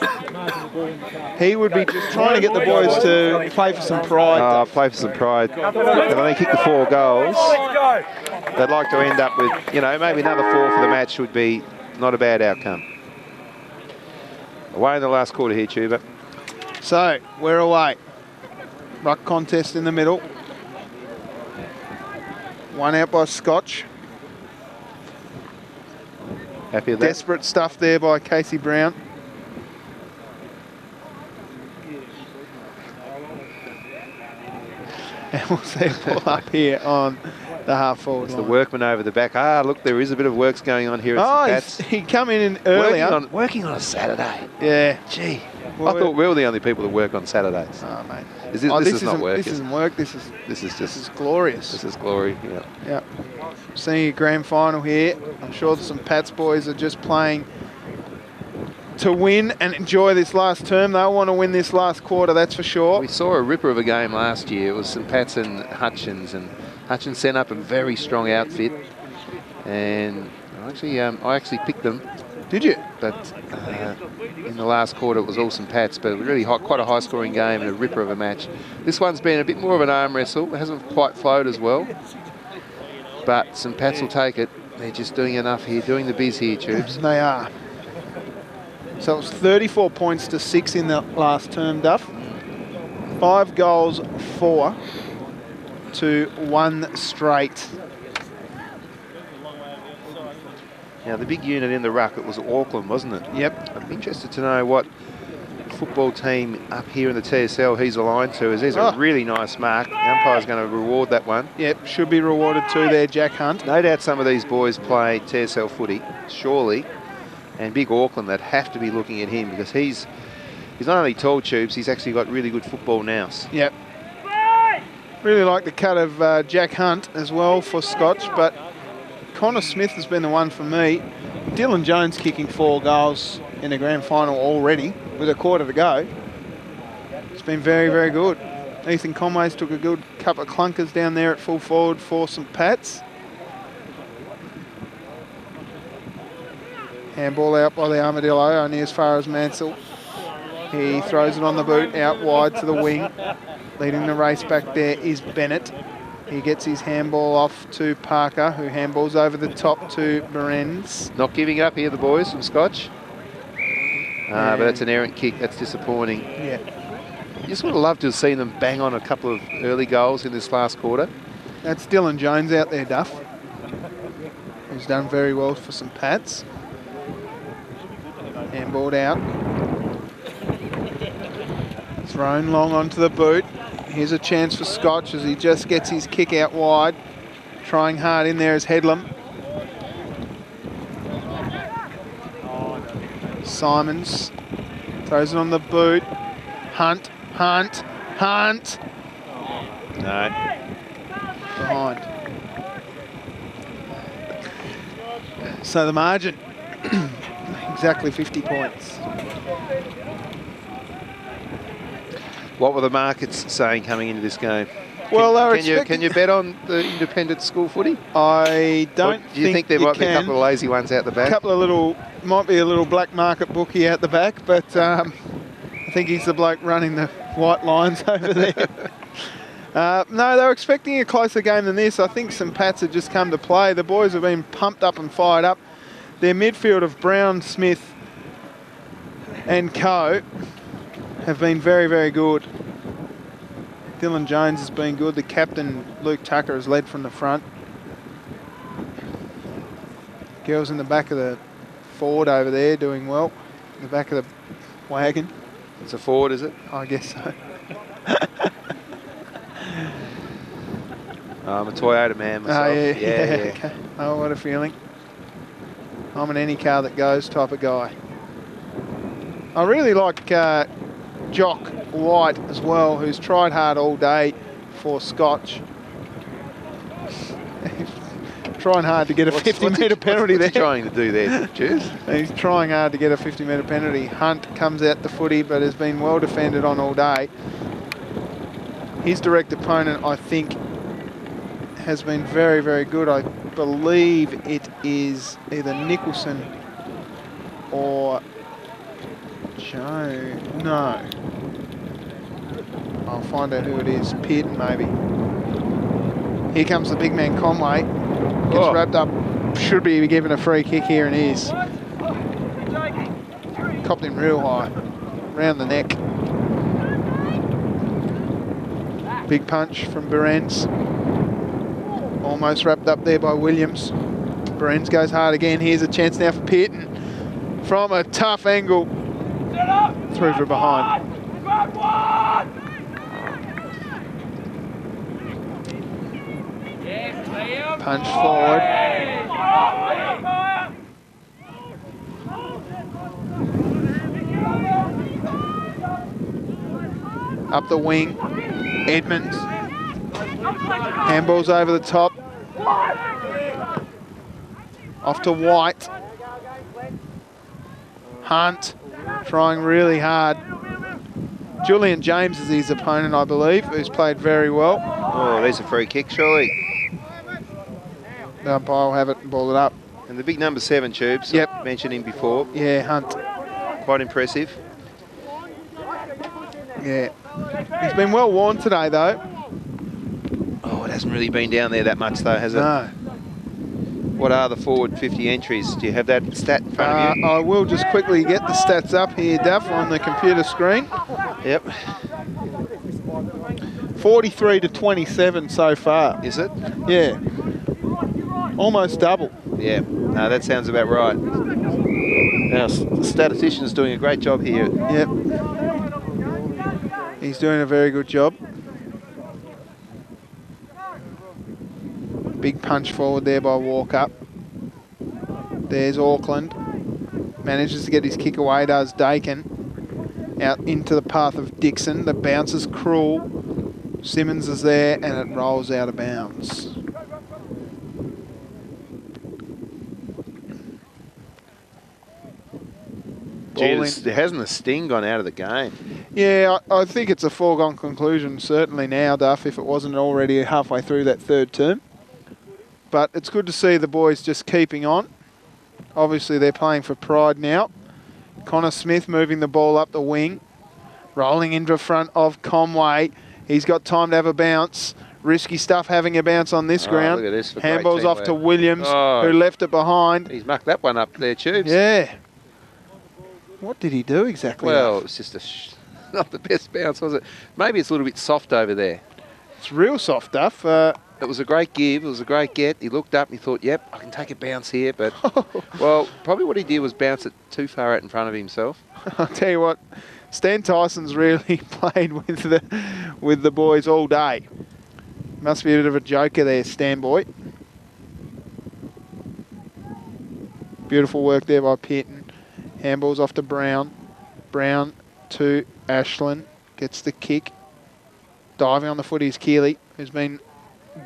he would be just trying to get the boys to play for some pride. Play for some pride. And when they kick the 4 goals, they'd like to end up with, you know, maybe another 4 for the match would be not a bad outcome. Away in the last quarter here, Tuber. So, we're away. Ruck contest in the middle. One out by Scotch. Happy with that? Desperate stuff there by Casey Brown. And we'll see a ball up here on the half forward It's line. the workman over the back. Look, there is a bit of works going on here at St Pat's. He come in earlier. Working on a Saturday. Yeah. Gee. Well, I thought we were the only people that work on Saturdays. Oh, mate. This is not work. This isn't work. This is just glorious. This is glory. Yeah. Yeah. Seeing a grand final here. I'm sure the St Pat's boys are just playing to win and enjoy this last term. They'll want to win this last quarter, that's for sure. We saw a ripper of a game last year. It was St Pat's and Hutchins, and Hutchins sent up a very strong outfit. And I actually picked them. Did you? But in the last quarter, it was all St Pat's, but really quite a high-scoring game and a ripper of a match. This one's been a bit more of an arm wrestle. It hasn't quite flowed as well, but St Pat's will take it. They're just doing enough here, doing the biz here, Tubes. They are. So it was 34 points to 6 in the last term, Duff. 5 goals, 4 to 1 straight. Now, the big unit in the ruck, it was Auckland, wasn't it? Yep. I'm interested to know what football team up here in the TSL he's aligned to. As there's a really nice mark. The umpire's going to reward that one. Yep, should be rewarded too there, Jack Hunt. No doubt some of these boys play TSL footy, surely. And big Auckland, that have to be looking at him because he's not only tall, Tubes, he's actually got really good football nous. Yep. Really like the cut of Jack Hunt as well for Scotch, but Connor Smith has been the one for me. Dylan Jones kicking 4 goals in the grand final already with a quarter to go. It's been very, very good. Ethan Conway's took a good couple of clunkers down there at full forward for St Pat's. Handball out by the Armadillo, only as far as Mansell. He throws it on the boot, out wide to the wing. Leading the race back there is Bennett. He gets his handball off to Parker, who handballs over the top to Berens. Not giving up here, the boys from Scotch. But that's an errant kick. That's disappointing. Yeah. You just would have loved to have seen them bang on a couple of early goals in this last quarter. That's Dylan Jones out there, Duff, who's done very well for St Pat's. Handballed out. Thrown long onto the boot. Here's a chance for Scotch as he just gets his kick out wide. Trying hard in there is Headlam. Simons throws it on the boot. Hunt. No. Behind. So the margin, exactly 50 points. What were the markets saying coming into this game? Well, Can you bet on the independent school footy? I don't Do you think there might be a couple of lazy ones out the back? A couple of might be a little black market bookie out the back, but I think he's the bloke running the white lines over there. No, they were expecting a closer game than this. I think St Pat's had just come to play. The boys have been pumped up and fired up. Their midfield of Brown, Smith and Co have been very, very good. Dylan Jones has been good. The captain, Luke Tucker, has led from the front. Girls in the back of the Ford over there doing well. In the back of the wagon. It's a Ford, is it? I guess so. I'm a Toyota man myself. Oh, yeah. Okay. Oh, what a feeling. I'm an any car that goes type of guy. I really like Jock White as well, who's tried hard all day for Scotch. Trying hard to get a 50-metre penalty there. What's he trying to do there, Juice? He's trying hard to get a 50-metre penalty. Hunt comes out the footy, but has been well defended on all day. His direct opponent, I think, has been very, very good. I believe it is either Nicholson or Joe. No. I'll find out who it is. Pearton, maybe. Here comes the big man, Conway. Gets wrapped up. Should be given a free kick here, and is. Copped him real high. Round the neck. Big punch from Berens. Almost wrapped up there by Williams. Berens goes hard again. Here's a chance now for Pearton. From a tough angle. Through from behind. Punch forward. Up the wing. Edmonds. Handballs over the top. Off to White. Hunt. Trying really hard. Julian James is his opponent, I believe, who's played very well. Oh, there's a free kick, surely. The umpire will have it and ball it up. And the big number 7, Tubes. Yep. I mentioned him before. Yeah, Hunt. Quite impressive. Yeah. He's been well worn today, though. Oh, it hasn't really been down there that much, though, has it? No. What are the forward 50 entries? Do you have that stat in front of you? I will just quickly get the stats up here, Duff, on the computer screen. Yep. 43 to 27 so far. Is it? Yeah. Almost double. Yeah. No, that sounds about right. Now, the statistician's doing a great job here. Yep. He's doing a very good job. Big punch forward there by Walker. There's Auckland. Manages to get his kick away, does Dakin. Out into the path of Dixon. The bounce is cruel. Simmons is there and it rolls out of bounds. Gee, hasn't the sting gone out of the game? Yeah, I think it's a foregone conclusion, certainly now, Duff, if it wasn't already halfway through that third term. But it's good to see the boys just keeping on. Obviously, they're playing for pride now. Connor Smith moving the ball up the wing, rolling into front of Conway. He's got time to have a bounce. Risky stuff having a bounce on this ground. Look at this for great Handball's off to teamwork. Williams, Oh. who left it behind. He's mucked that one up there, Tubes. Yeah. What did he do exactly? Well, it's just not the best bounce, was it? Maybe it's a little bit soft over there. It's real soft, Duff. It was a great give. It was a great get. He looked up and he thought, yep, I can take a bounce here. But, well, probably what he did was bounce it too far out in front of himself. I'll tell you what, Stan Tyson's really played with the boys all day. Must be a bit of a joker there, Stan boy. Beautiful work there by Pitton. Handball's off to Brown. Brown to Ashland. Gets the kick. Diving on the foot is Keeley, who's been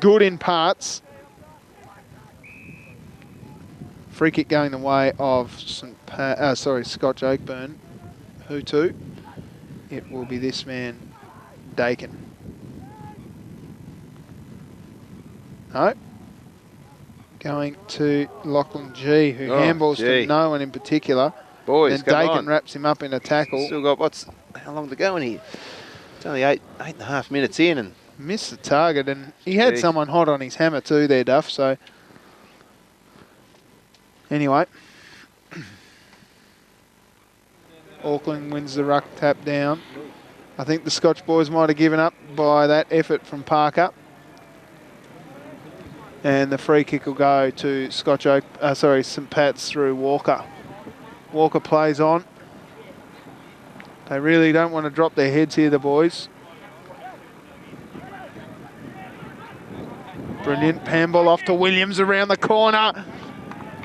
good in parts. Free kick going the way of Scotch Oakburn. Who to? It will be this man, Dakin. No. Going to Lachlan G, who handballs to no one in particular. Boys, then come Dakin on. wraps him up in a tackle. Still got, how long to go in here? It's only eight and a half minutes in, and missed the target, and he had someone hot on his hammer too there, Duff, so anyway. Auckland wins the ruck tap down. I think the Scotch boys might have given up by that effort from Parker. And the free kick will go to St Pat's through Walker. Walker plays on. They really don't want to drop their heads here, the boys. Brilliant handball off to Williams around the corner.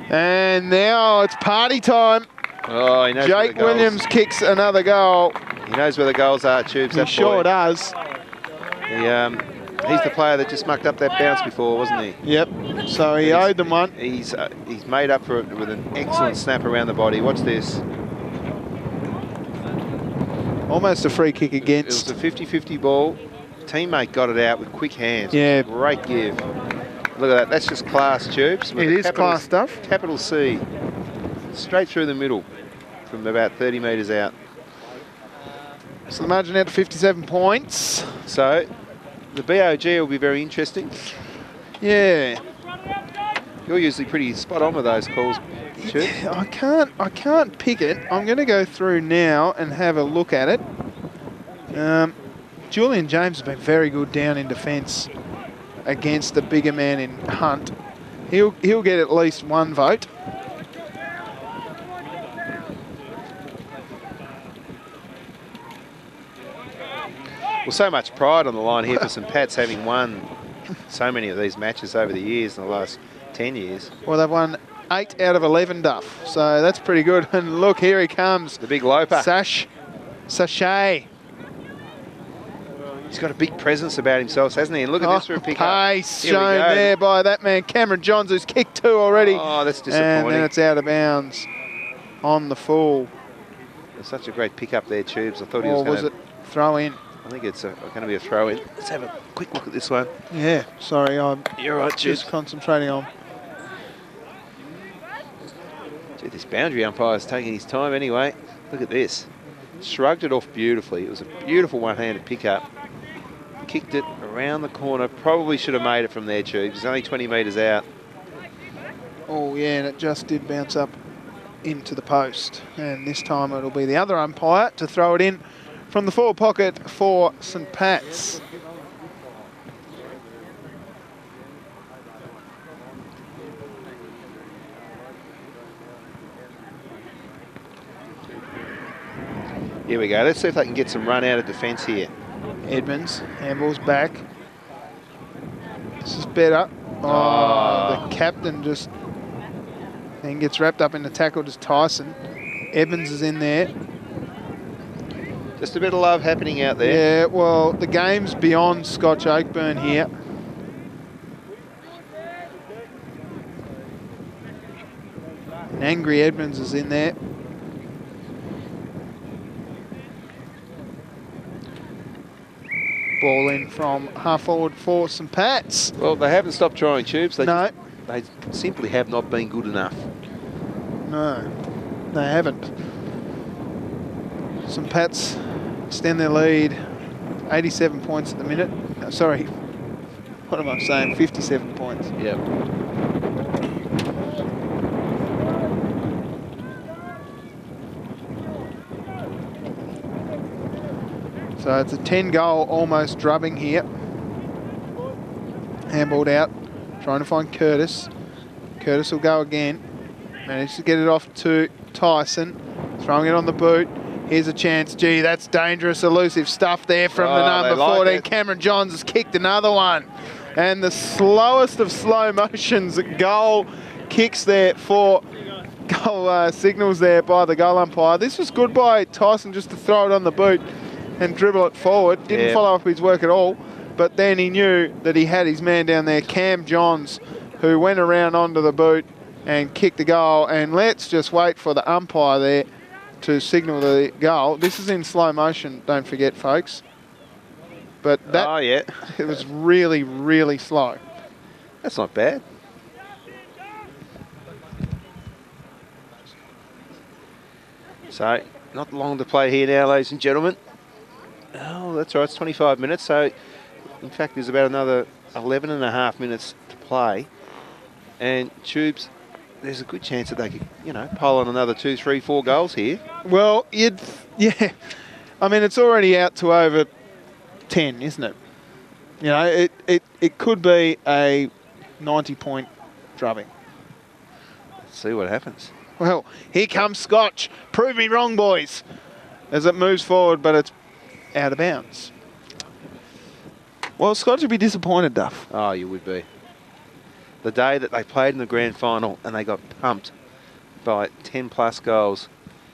And now it's party time. oh, he knows where Jake the goals- Williams kicks another goal. He knows where the goals are, Tubes. He that sure boy. does. He's the player that just mucked up that bounce before, wasn't he? Yep. So he owed them one. He's made up for it with an excellent snap around the body. Watch this. Almost a free kick It against. was a 50-50 ball. Teammate got it out with quick hands. Yeah. Great give. Look at that. That's just class, Tubes. with It a is capital- class stuff. Capital C. Straight through the middle from about 30 metres out. So the margin out to 57 points. So the BOG will be very interesting. Yeah. You're usually pretty spot on with those calls, Tubes. I can't pick it. I'm going to go through now and have a look at it. Julian James has been very good down in defence against the bigger man in Hunt. He'll get at least one vote. Well, so much pride on the line here for St Pat's, having won so many of these matches over the years in the last 10 years. Well, they've won 8 out of 11, Duff. So that's pretty good. And look, here he comes. The big loper. Sachet. He's got a big presence about himself, hasn't he? And look at this for a pick-up. Pace Here we shown go. there by that man, Cameron Johns, who's kicked 2 already. Oh, that's And disappointing. then it's out of bounds on the full. It's such a great pick-up there, Tubes. I thought he Or was was going it to... throw in? I think it's going to be a throw-in. Let's have a quick look at this one. Yeah, sorry, I'm You're right, Tubes. just concentrating on. Gee, this boundary umpire's taking his time anyway. Look at this. Shrugged it off beautifully. It was a beautiful one-handed pick-up. Kicked it around the corner. Probably should have made it from there, Tubes. It's only 20 metres out. Oh, yeah, and it just did bounce up into the post. And this time it'll be the other umpire to throw it in from the forward pocket for St Pat's. Here we go. Let's see if they can get some run out of defence here. Edmonds, handball's back. This is better. Oh, the captain just then gets wrapped up in the tackle, just Tyson. Evans is in there. Just a bit of love happening out there. Yeah, well, the game's beyond Scotch Oakburn here. And Angry Edmonds is in there. Ball in from half forward for St Pat's. Well, they haven't stopped trying, Tubes. No. They simply have not been good enough. No, they haven't. St Pat's extend their lead, 87 points at the minute. Sorry, what am I saying? 57 points. Yep. So it's a 10-goal almost drubbing here. Handballed out, trying to find Curtis. Curtis will go again. Managed to get it off to Tyson. Throwing it on the boot. Here's a chance. Gee, that's dangerous, elusive stuff there from the number 14. Cameron Johns has kicked another one. And the slowest of slow motions, goal kicks there for goal signals there by the goal umpire. This was good by Tyson just to throw it on the boot and dribble it forward. Didn't follow up his work at all. But then he knew that he had his man down there, Cam Johns, who went around onto the boot and kicked the goal. And let's just wait for the umpire there to signal the goal. This is in slow motion, don't forget, folks. But that, it was really, really slow. That's not bad. So, not long to play here now, ladies and gentlemen. Oh, that's right, it's 25 minutes. So, in fact, there's about another 11 and a half minutes to play. And Tubes, there's a good chance that they could, you know, pile on another 2, 3, 4 goals here. Well, yeah. I mean, it's already out to over 10, isn't it? You know, it could be a 90-point drubbing. Let's see what happens. Well, here comes Scotch. Prove me wrong, boys. As it moves forward, but it's out of bounds. Well, Scotch would be disappointed, Duff. Oh, you would be. The day that they played in the grand final and they got pumped by 10-plus goals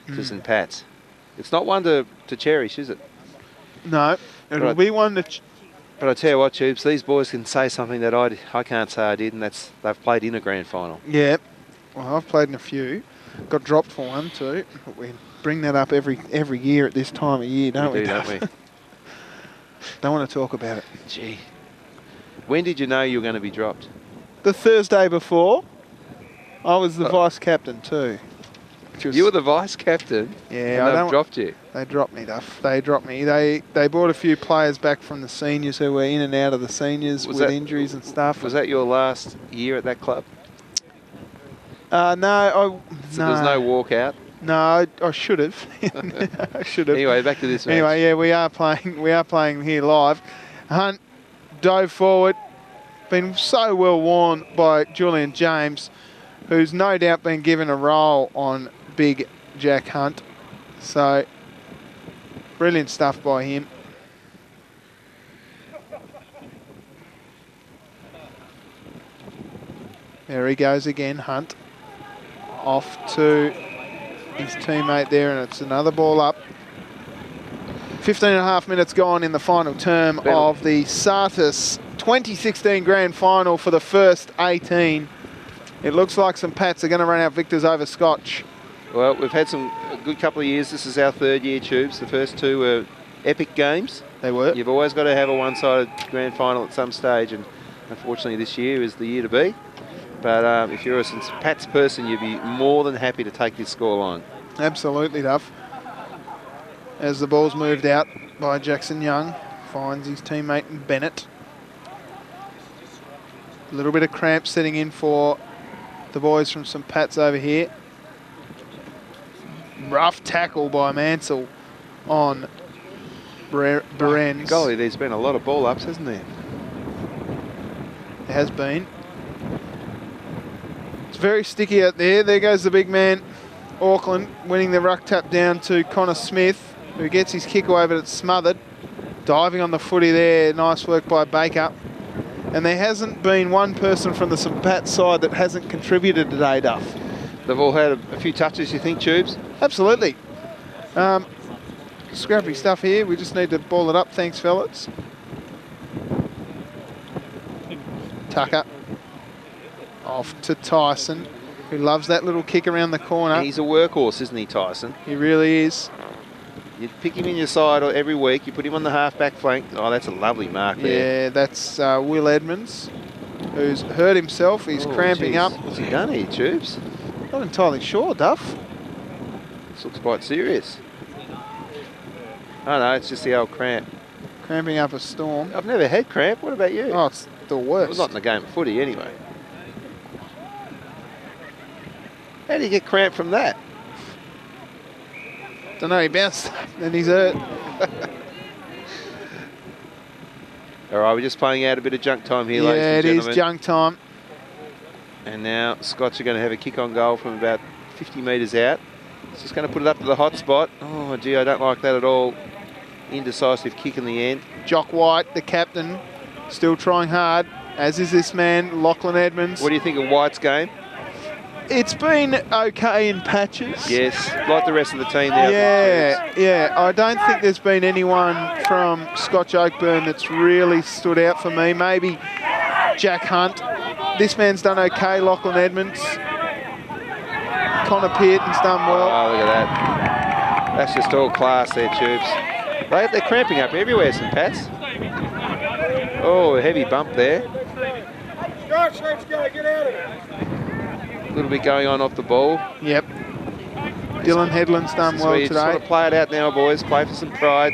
to St Pat's. It's not one to cherish, is it? No, it'll be one that... But I tell you what, Tubes, these boys can say something that I can't say I did, and that's they've played in a grand final. Yeah. Well, I've played in a few. Got dropped for one too. We bring that up every year at this time of year, don't we? Don't we? Don't want to talk about it. Gee. When did you know you were going to be dropped? The Thursday before. I was the vice captain too. You were the vice captain? Yeah. And they've dropped you? They dropped me, Duff. They dropped me. They brought a few players back from the seniors who were in and out of the seniors with injuries and stuff. Was that your last year at that club? No. So there's no walkout? No, I should have. I should have. Anyway, back to this match. Anyway, yeah, we are playing here live. Hunt dove forward, been so well worn by Julian James, who's no doubt been given a role on Big Jack Hunt. So, brilliant stuff by him. There he goes again, Hunt. Off to his teammate there, and it's another ball up. 15 and a half minutes gone in the final term of the SATIS 2016 Grand Final for the first 18. It looks like St Pat's are going to run out victors over Scotch. Well, we've had a good couple of years. This is our third year, Tubes. The first two were epic games. They were. You've always got to have a one-sided grand final at some stage, and unfortunately this year is the year to be. But if you're a St Pat's person, you'd be more than happy to take this scoreline. Absolutely, Duff. As the ball's moved out by Jackson Young, finds his teammate Bennett. A little bit of cramp setting in for the boys from St Pat's over here. Rough tackle by Mansell on Berens. Golly, there's been a lot of ball ups, hasn't there? There has been. It's very sticky out there. There goes the big man, Auckland, winning the ruck tap down to Connor Smith, who gets his kick away, but it's smothered. Diving on the footy there. Nice work by Baker. And there hasn't been one person from the St Pat's side that hasn't contributed today, Duff. They've all had a few touches, you think, Tubes? Absolutely. Scrappy stuff here. We just need to ball it up. Thanks, fellas. Tucker. Off to Tyson, who loves that little kick around the corner. He's a workhorse, isn't he, Tyson? He really is. You pick him in your side every week. You put him on the half-back flank. Oh, that's a lovely mark there. Yeah, that's Will Edmonds, who's hurt himself. He's cramping geez. up. What's he done here, Tubes? Not entirely sure, Duff. This looks quite serious. Oh, no, it's just the old cramp. Cramping up a storm. I've never had cramp. What about you? Oh, it's the worst. Well, not in the game of footy, anyway. How do you get cramp from that? Don't know, he bounced and he's hurt. All right, we're just playing out a bit of junk time here, ladies and Yeah, it gentlemen. is junk time. And now Scots are going to have a kick on goal from about 50 metres out. It's just going to put it up to the hot spot. Oh, gee, I don't like that at all. Indecisive kick in the end. Jock White, the captain, still trying hard, as is this man, Lachlan Edmonds. What do you think of White's game? It's been okay in patches. Yes, like the rest of the team now. Yeah. I don't think there's been anyone from Scotch Oakburn that's really stood out for me. Maybe Jack Hunt. This man's done okay, Lachlan Edmonds. Connor Pearton's done well. Oh, look at that. That's just all class there, Tubes. They're cramping up everywhere, St. Pat's. Oh, a heavy bump there. Scotch, let's go, get out of it. A little bit going on off the ball. Yep. Dylan Headland's done well You just today. want to play it out now, boys. Play for some pride.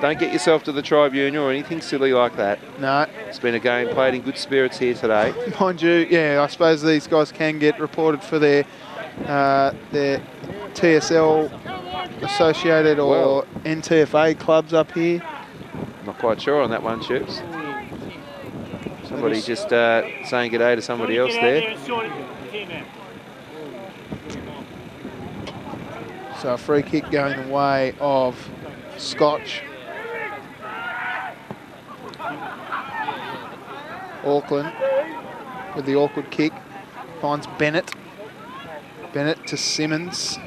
Don't get yourself to the tribunal or anything silly like that. No. It's been a game played in good spirits here today. Mind you, yeah, I suppose these guys can get reported for their TSL associated or NTFA clubs up here. Not quite sure on that one, Chips. Somebody just saying good day to somebody else there. So a free kick going the way of Scotch. Auckland with the awkward kick. Finds Bennett. Bennett to Simmons.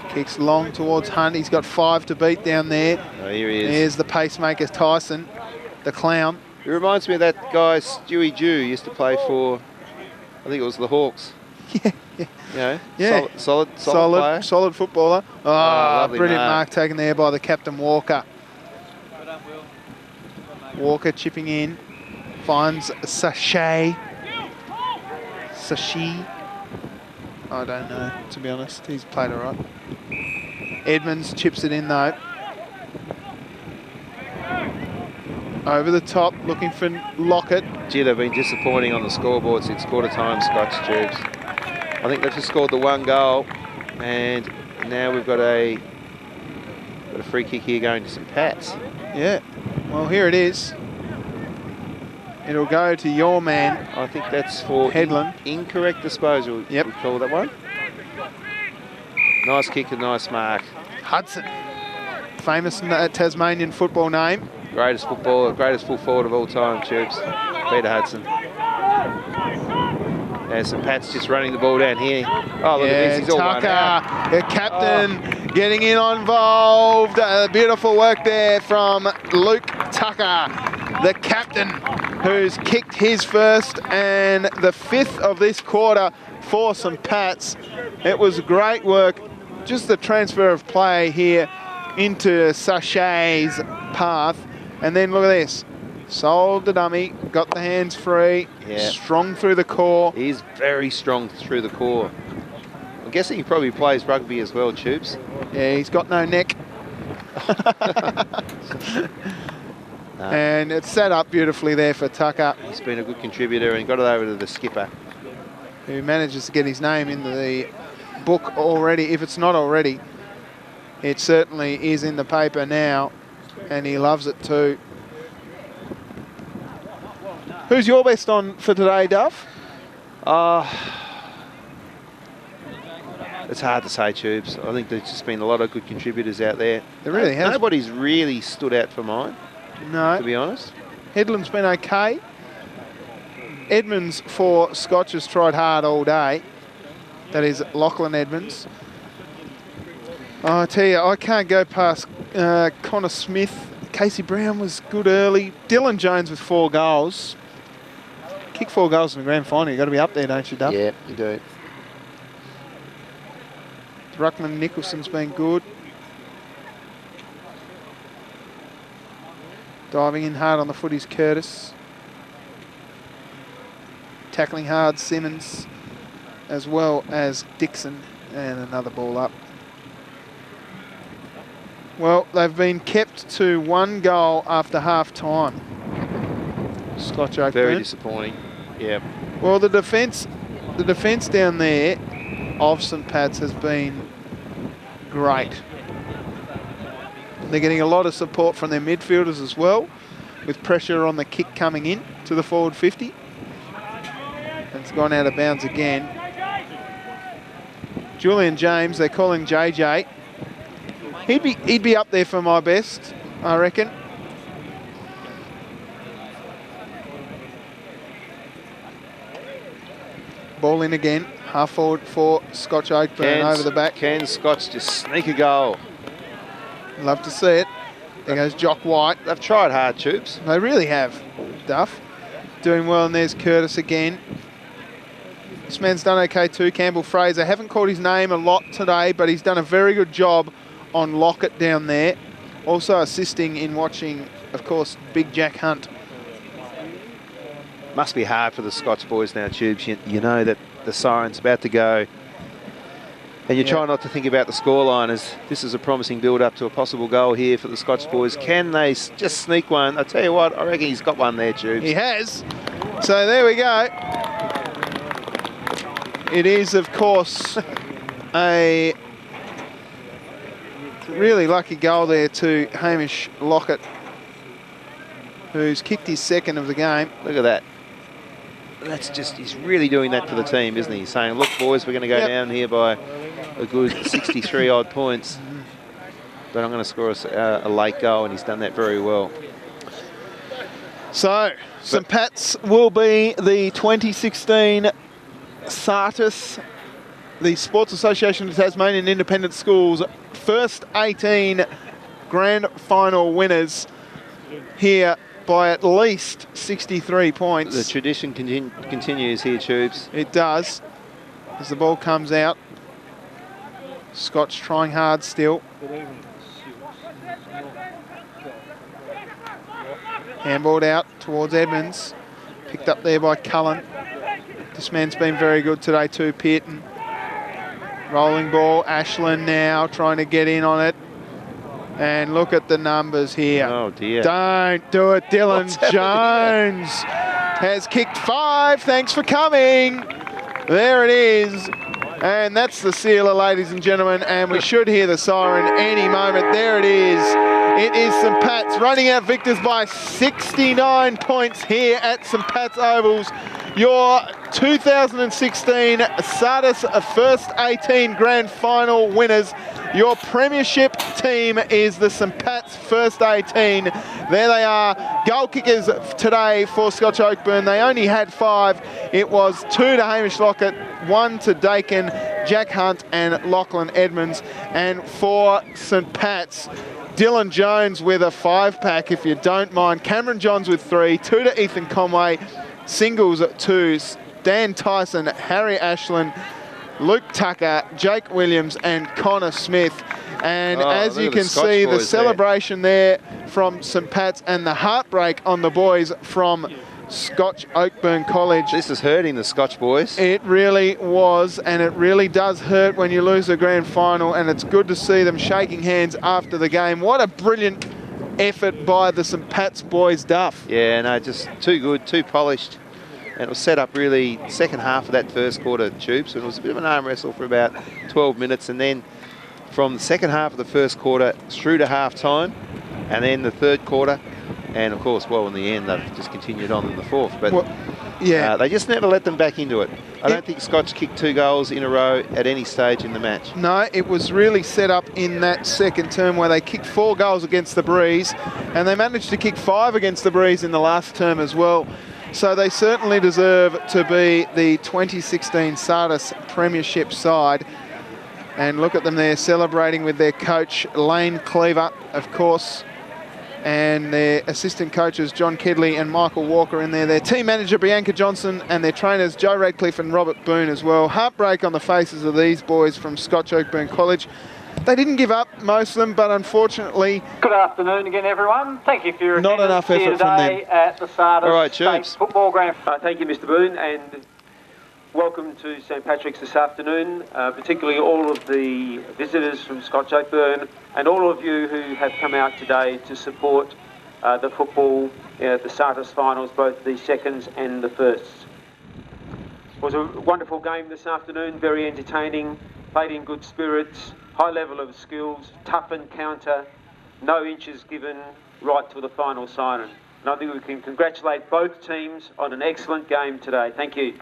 Kicks long towards Hunt. He's got 5 to beat down there. Oh, here he is. There's the pacemaker Tyson, the clown. It reminds me of that guy Stewie Jew used to play for, I think it was the Hawks. Yeah. You know, Yeah. solid player. Solid footballer. Oh, lovely brilliant mark. mark taken there by the captain Walker. Walker chipping in, finds Sachet. I don't know, to be honest. He's played all right. Edmonds chips it in though. Over the top, looking for Lockett. Gee, they've been disappointing on the scoreboard since quarter time, Scotch Tubes. I think they've just scored the one goal, and now we've got a free kick here going to St. Pat's. Yeah, well here it is. It'll go to your man. I think that's for Headland. Incorrect disposal. Yep. We call that one. Nice kick and nice mark. Hudson, famous Tasmanian football name. Greatest footballer, greatest full forward of all time, Tubes. Peter Hudson. And St. Pat's just running the ball down here. Oh, look at this, he's all one out. Tucker, the captain, getting in involved. Beautiful work there from Luke Tucker, the captain, who's kicked his first and the 5th of this quarter for St. Pat's. It was great work. Just the transfer of play here into Sachet's path. And then look at this. Sold the dummy, got the hands free, Yeah. strong through the core. He's very strong through the core. I'm guessing he probably plays rugby as well, Tubes. Yeah, he's got no neck. No. And it's set up beautifully there for Tucker, He's been a good contributor and got it over to the skipper. who manages to get his name into the book already. If it's not already, it certainly is in the paper now, and he loves it too. Who's your best on for today, Duff? It's hard to say, Tubes. I think there's just been a lot of good contributors out there. There really has. Nobody's really stood out for mine, No. to be honest. Headland's been okay. Edmonds for Scotch has tried hard all day. That is Lachlan Edmonds. Oh, I tell you, I can't go past Connor Smith. Casey Brown was good early. Dylan Jones with 4 goals. Kick 4 goals in the grand final. You've got to be up there, don't you, Duff? Yeah, you do. Ruckman Nicholson's been good. Diving in hard on the foot is Curtis. Tackling hard Simmons, as well as Dixon. And another ball up. Well, they've been kept to 1 goal after half time. Scotch Oakburn. Very disappointing. Yeah. Well, the defence down there of St Pat's has been great. They're getting a lot of support from their midfielders as well, with pressure on the kick coming in to the forward 50. It's gone out of bounds again. Julian James, they're calling JJ. He'd be up there for my best, I reckon. Ball in again. Half forward for Scotch Oakburn over the back. Can Scotch just sneak a goal? Love to see it. There goes Jock White. They've tried hard, Tubes. They really have, Duff. Doing well, and there's Curtis again. This man's done okay too, Campbell Fraser. Haven't called his name a lot today, but he's done a very good job on Lockett down there. Also assisting in watching, of course, Big Jack Hunt. Must be hard for the Scotch boys now, Tubes. You know that the siren's about to go. And you try not to think about the scoreline, as this is a promising build-up to a possible goal here for the Scotch boys. Can they just sneak one? I tell you what, I reckon he's got one there, Tubes. He has. So there we go. It is, of course, a really lucky goal there to Hamish Lockett, who's kicked his second of the game. Look at that. That's just, he's really doing that for the team, isn't he? He's saying, look, boys, we're going to go down here by a good 63-odd points. But I'm going to score a late goal, and he's done that very well. So, St Pat's will be the 2016 SATIS, the Sports Association of Tasmanian Independent Schools, first 18 grand final winners here by at least 63 points. The tradition continues here, Tubes. It does. As the ball comes out. Scotch trying hard still. Handballed out towards Edmonds. Picked up there by Cullen. This man's been very good today too, Pearton. Rolling ball, Ashland now trying to get in on it. And look at the numbers here. Oh dear. Don't do it. Dylan Jones has kicked 5. Thanks for coming. There it is. And that's the sealer, ladies and gentlemen. And we should hear the siren any moment. There it is. It is St Pat's running out victors by 69 points here at St Pat's Ovals. Your 2016 SATIS First 18 Grand Final winners. Your premiership team is the St Pat's First 18. There they are, goal kickers today for Scotch Oakburn. They only had 5. It was 2 to Hamish Lockett, 1 to Dakin, Jack Hunt and Lachlan Edmonds. And for St Pat's, Dylan Jones with a 5-pack, if you don't mind. Cameron Johns with 3, 2 to Ethan Conway, singles at 2, Dan Tyson, Harry Ashland, Luke Tucker, Jake Williams and Connor Smith. And as you can see, the celebration there from St Pat's and the heartbreak on the boys from Scotch Oakburn College. This is hurting the Scotch boys. It really was, and it really does hurt when you lose the grand final, and it's good to see them shaking hands after the game. What a brilliant effort by the St Pat's boys, Duff. Yeah, no, just too good, too polished. And it was set up really second half of that first quarter, Tubes, and it was a bit of an arm wrestle for about 12 minutes, and then from the second half of the first quarter through to half time, and then the third quarter, and of course, well, in the end, they've just continued on in the fourth. But they just never let them back into it. I don't think Scotch kicked 2 goals in a row at any stage in the match. No, it was really set up in that second term where they kicked 4 goals against the Breeze, and they managed to kick 5 against the Breeze in the last term as well. So they certainly deserve to be the 2016 SATIS Premiership side. And look at them there celebrating with their coach, Lane Cleaver, of course. and their assistant coaches John Kedley and Michael Walker in there. Their team manager Bianca Johnson and their trainers Joe Radcliffe and Robert Boone as well. Heartbreak on the faces of these boys from Scotch Oakburn College. They didn't give up, most of them, but unfortunately... Good afternoon again, everyone. Thank you for your not enough effort from them at the SATIS All right, State Chiefs. Football Grand. Thank you, Mr. Boone, and welcome to St Patrick's this afternoon, particularly all of the visitors from Scotch Oakburn and all of you who have come out today to support the football, the SATIS finals, both the seconds and the firsts. It was a wonderful game this afternoon, very entertaining, played in good spirits, high level of skills, tough encounter, no inches given right to the final siren. And I think we can congratulate both teams on an excellent game today. Thank you.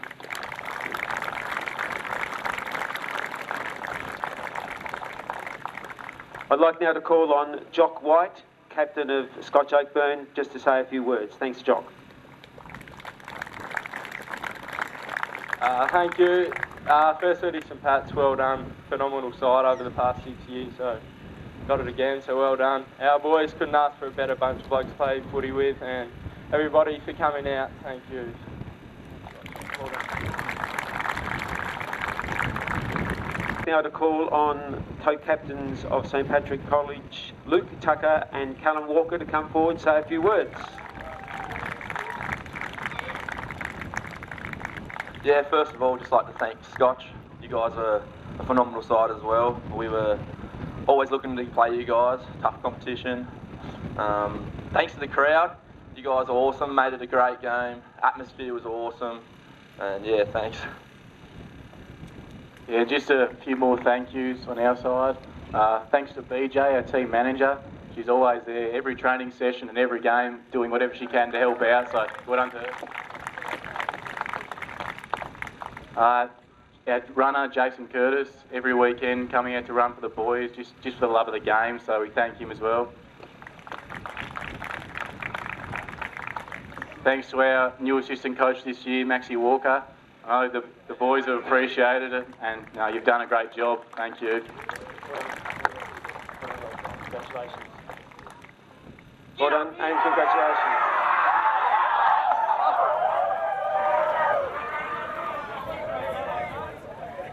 I'd like now to call on Jock White, captain of Scotch Oakburn, just to say a few words. Thanks, Jock. Thank you. Firstly, St Pat's, well done. Phenomenal side over the past 6 years, so got it again, so well done. Our boys couldn't ask for a better bunch of blokes to play footy with, and everybody for coming out, thank you. Well done. Now to call on co-captains of St Patrick College, Luke Tucker and Callum Walker, to come forward and say a few words. Yeah, first of all, just like to thank Scotch. You guys are a phenomenal side as well. We were always looking to play you guys, tough competition. Thanks to the crowd, you guys are awesome, made it a great game. Atmosphere was awesome, and yeah, thanks. Yeah, just a few more thank yous on our side. Thanks to BJ, our team manager. She's always there, every training session and every game, doing whatever she can to help out, so well done to her. Our runner, Jason Curtis, every weekend coming out to run for the boys, just for the love of the game, so we thank him as well. Thanks to our new assistant coach this year, Maxie Walker. I know the boys have appreciated it, and you've done a great job. Thank you. Congratulations. Well done, and congratulations.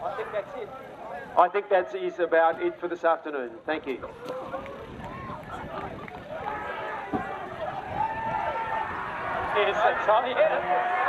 I think that's it. I think that is about it for this afternoon. Thank you. Yes, that's on, yeah.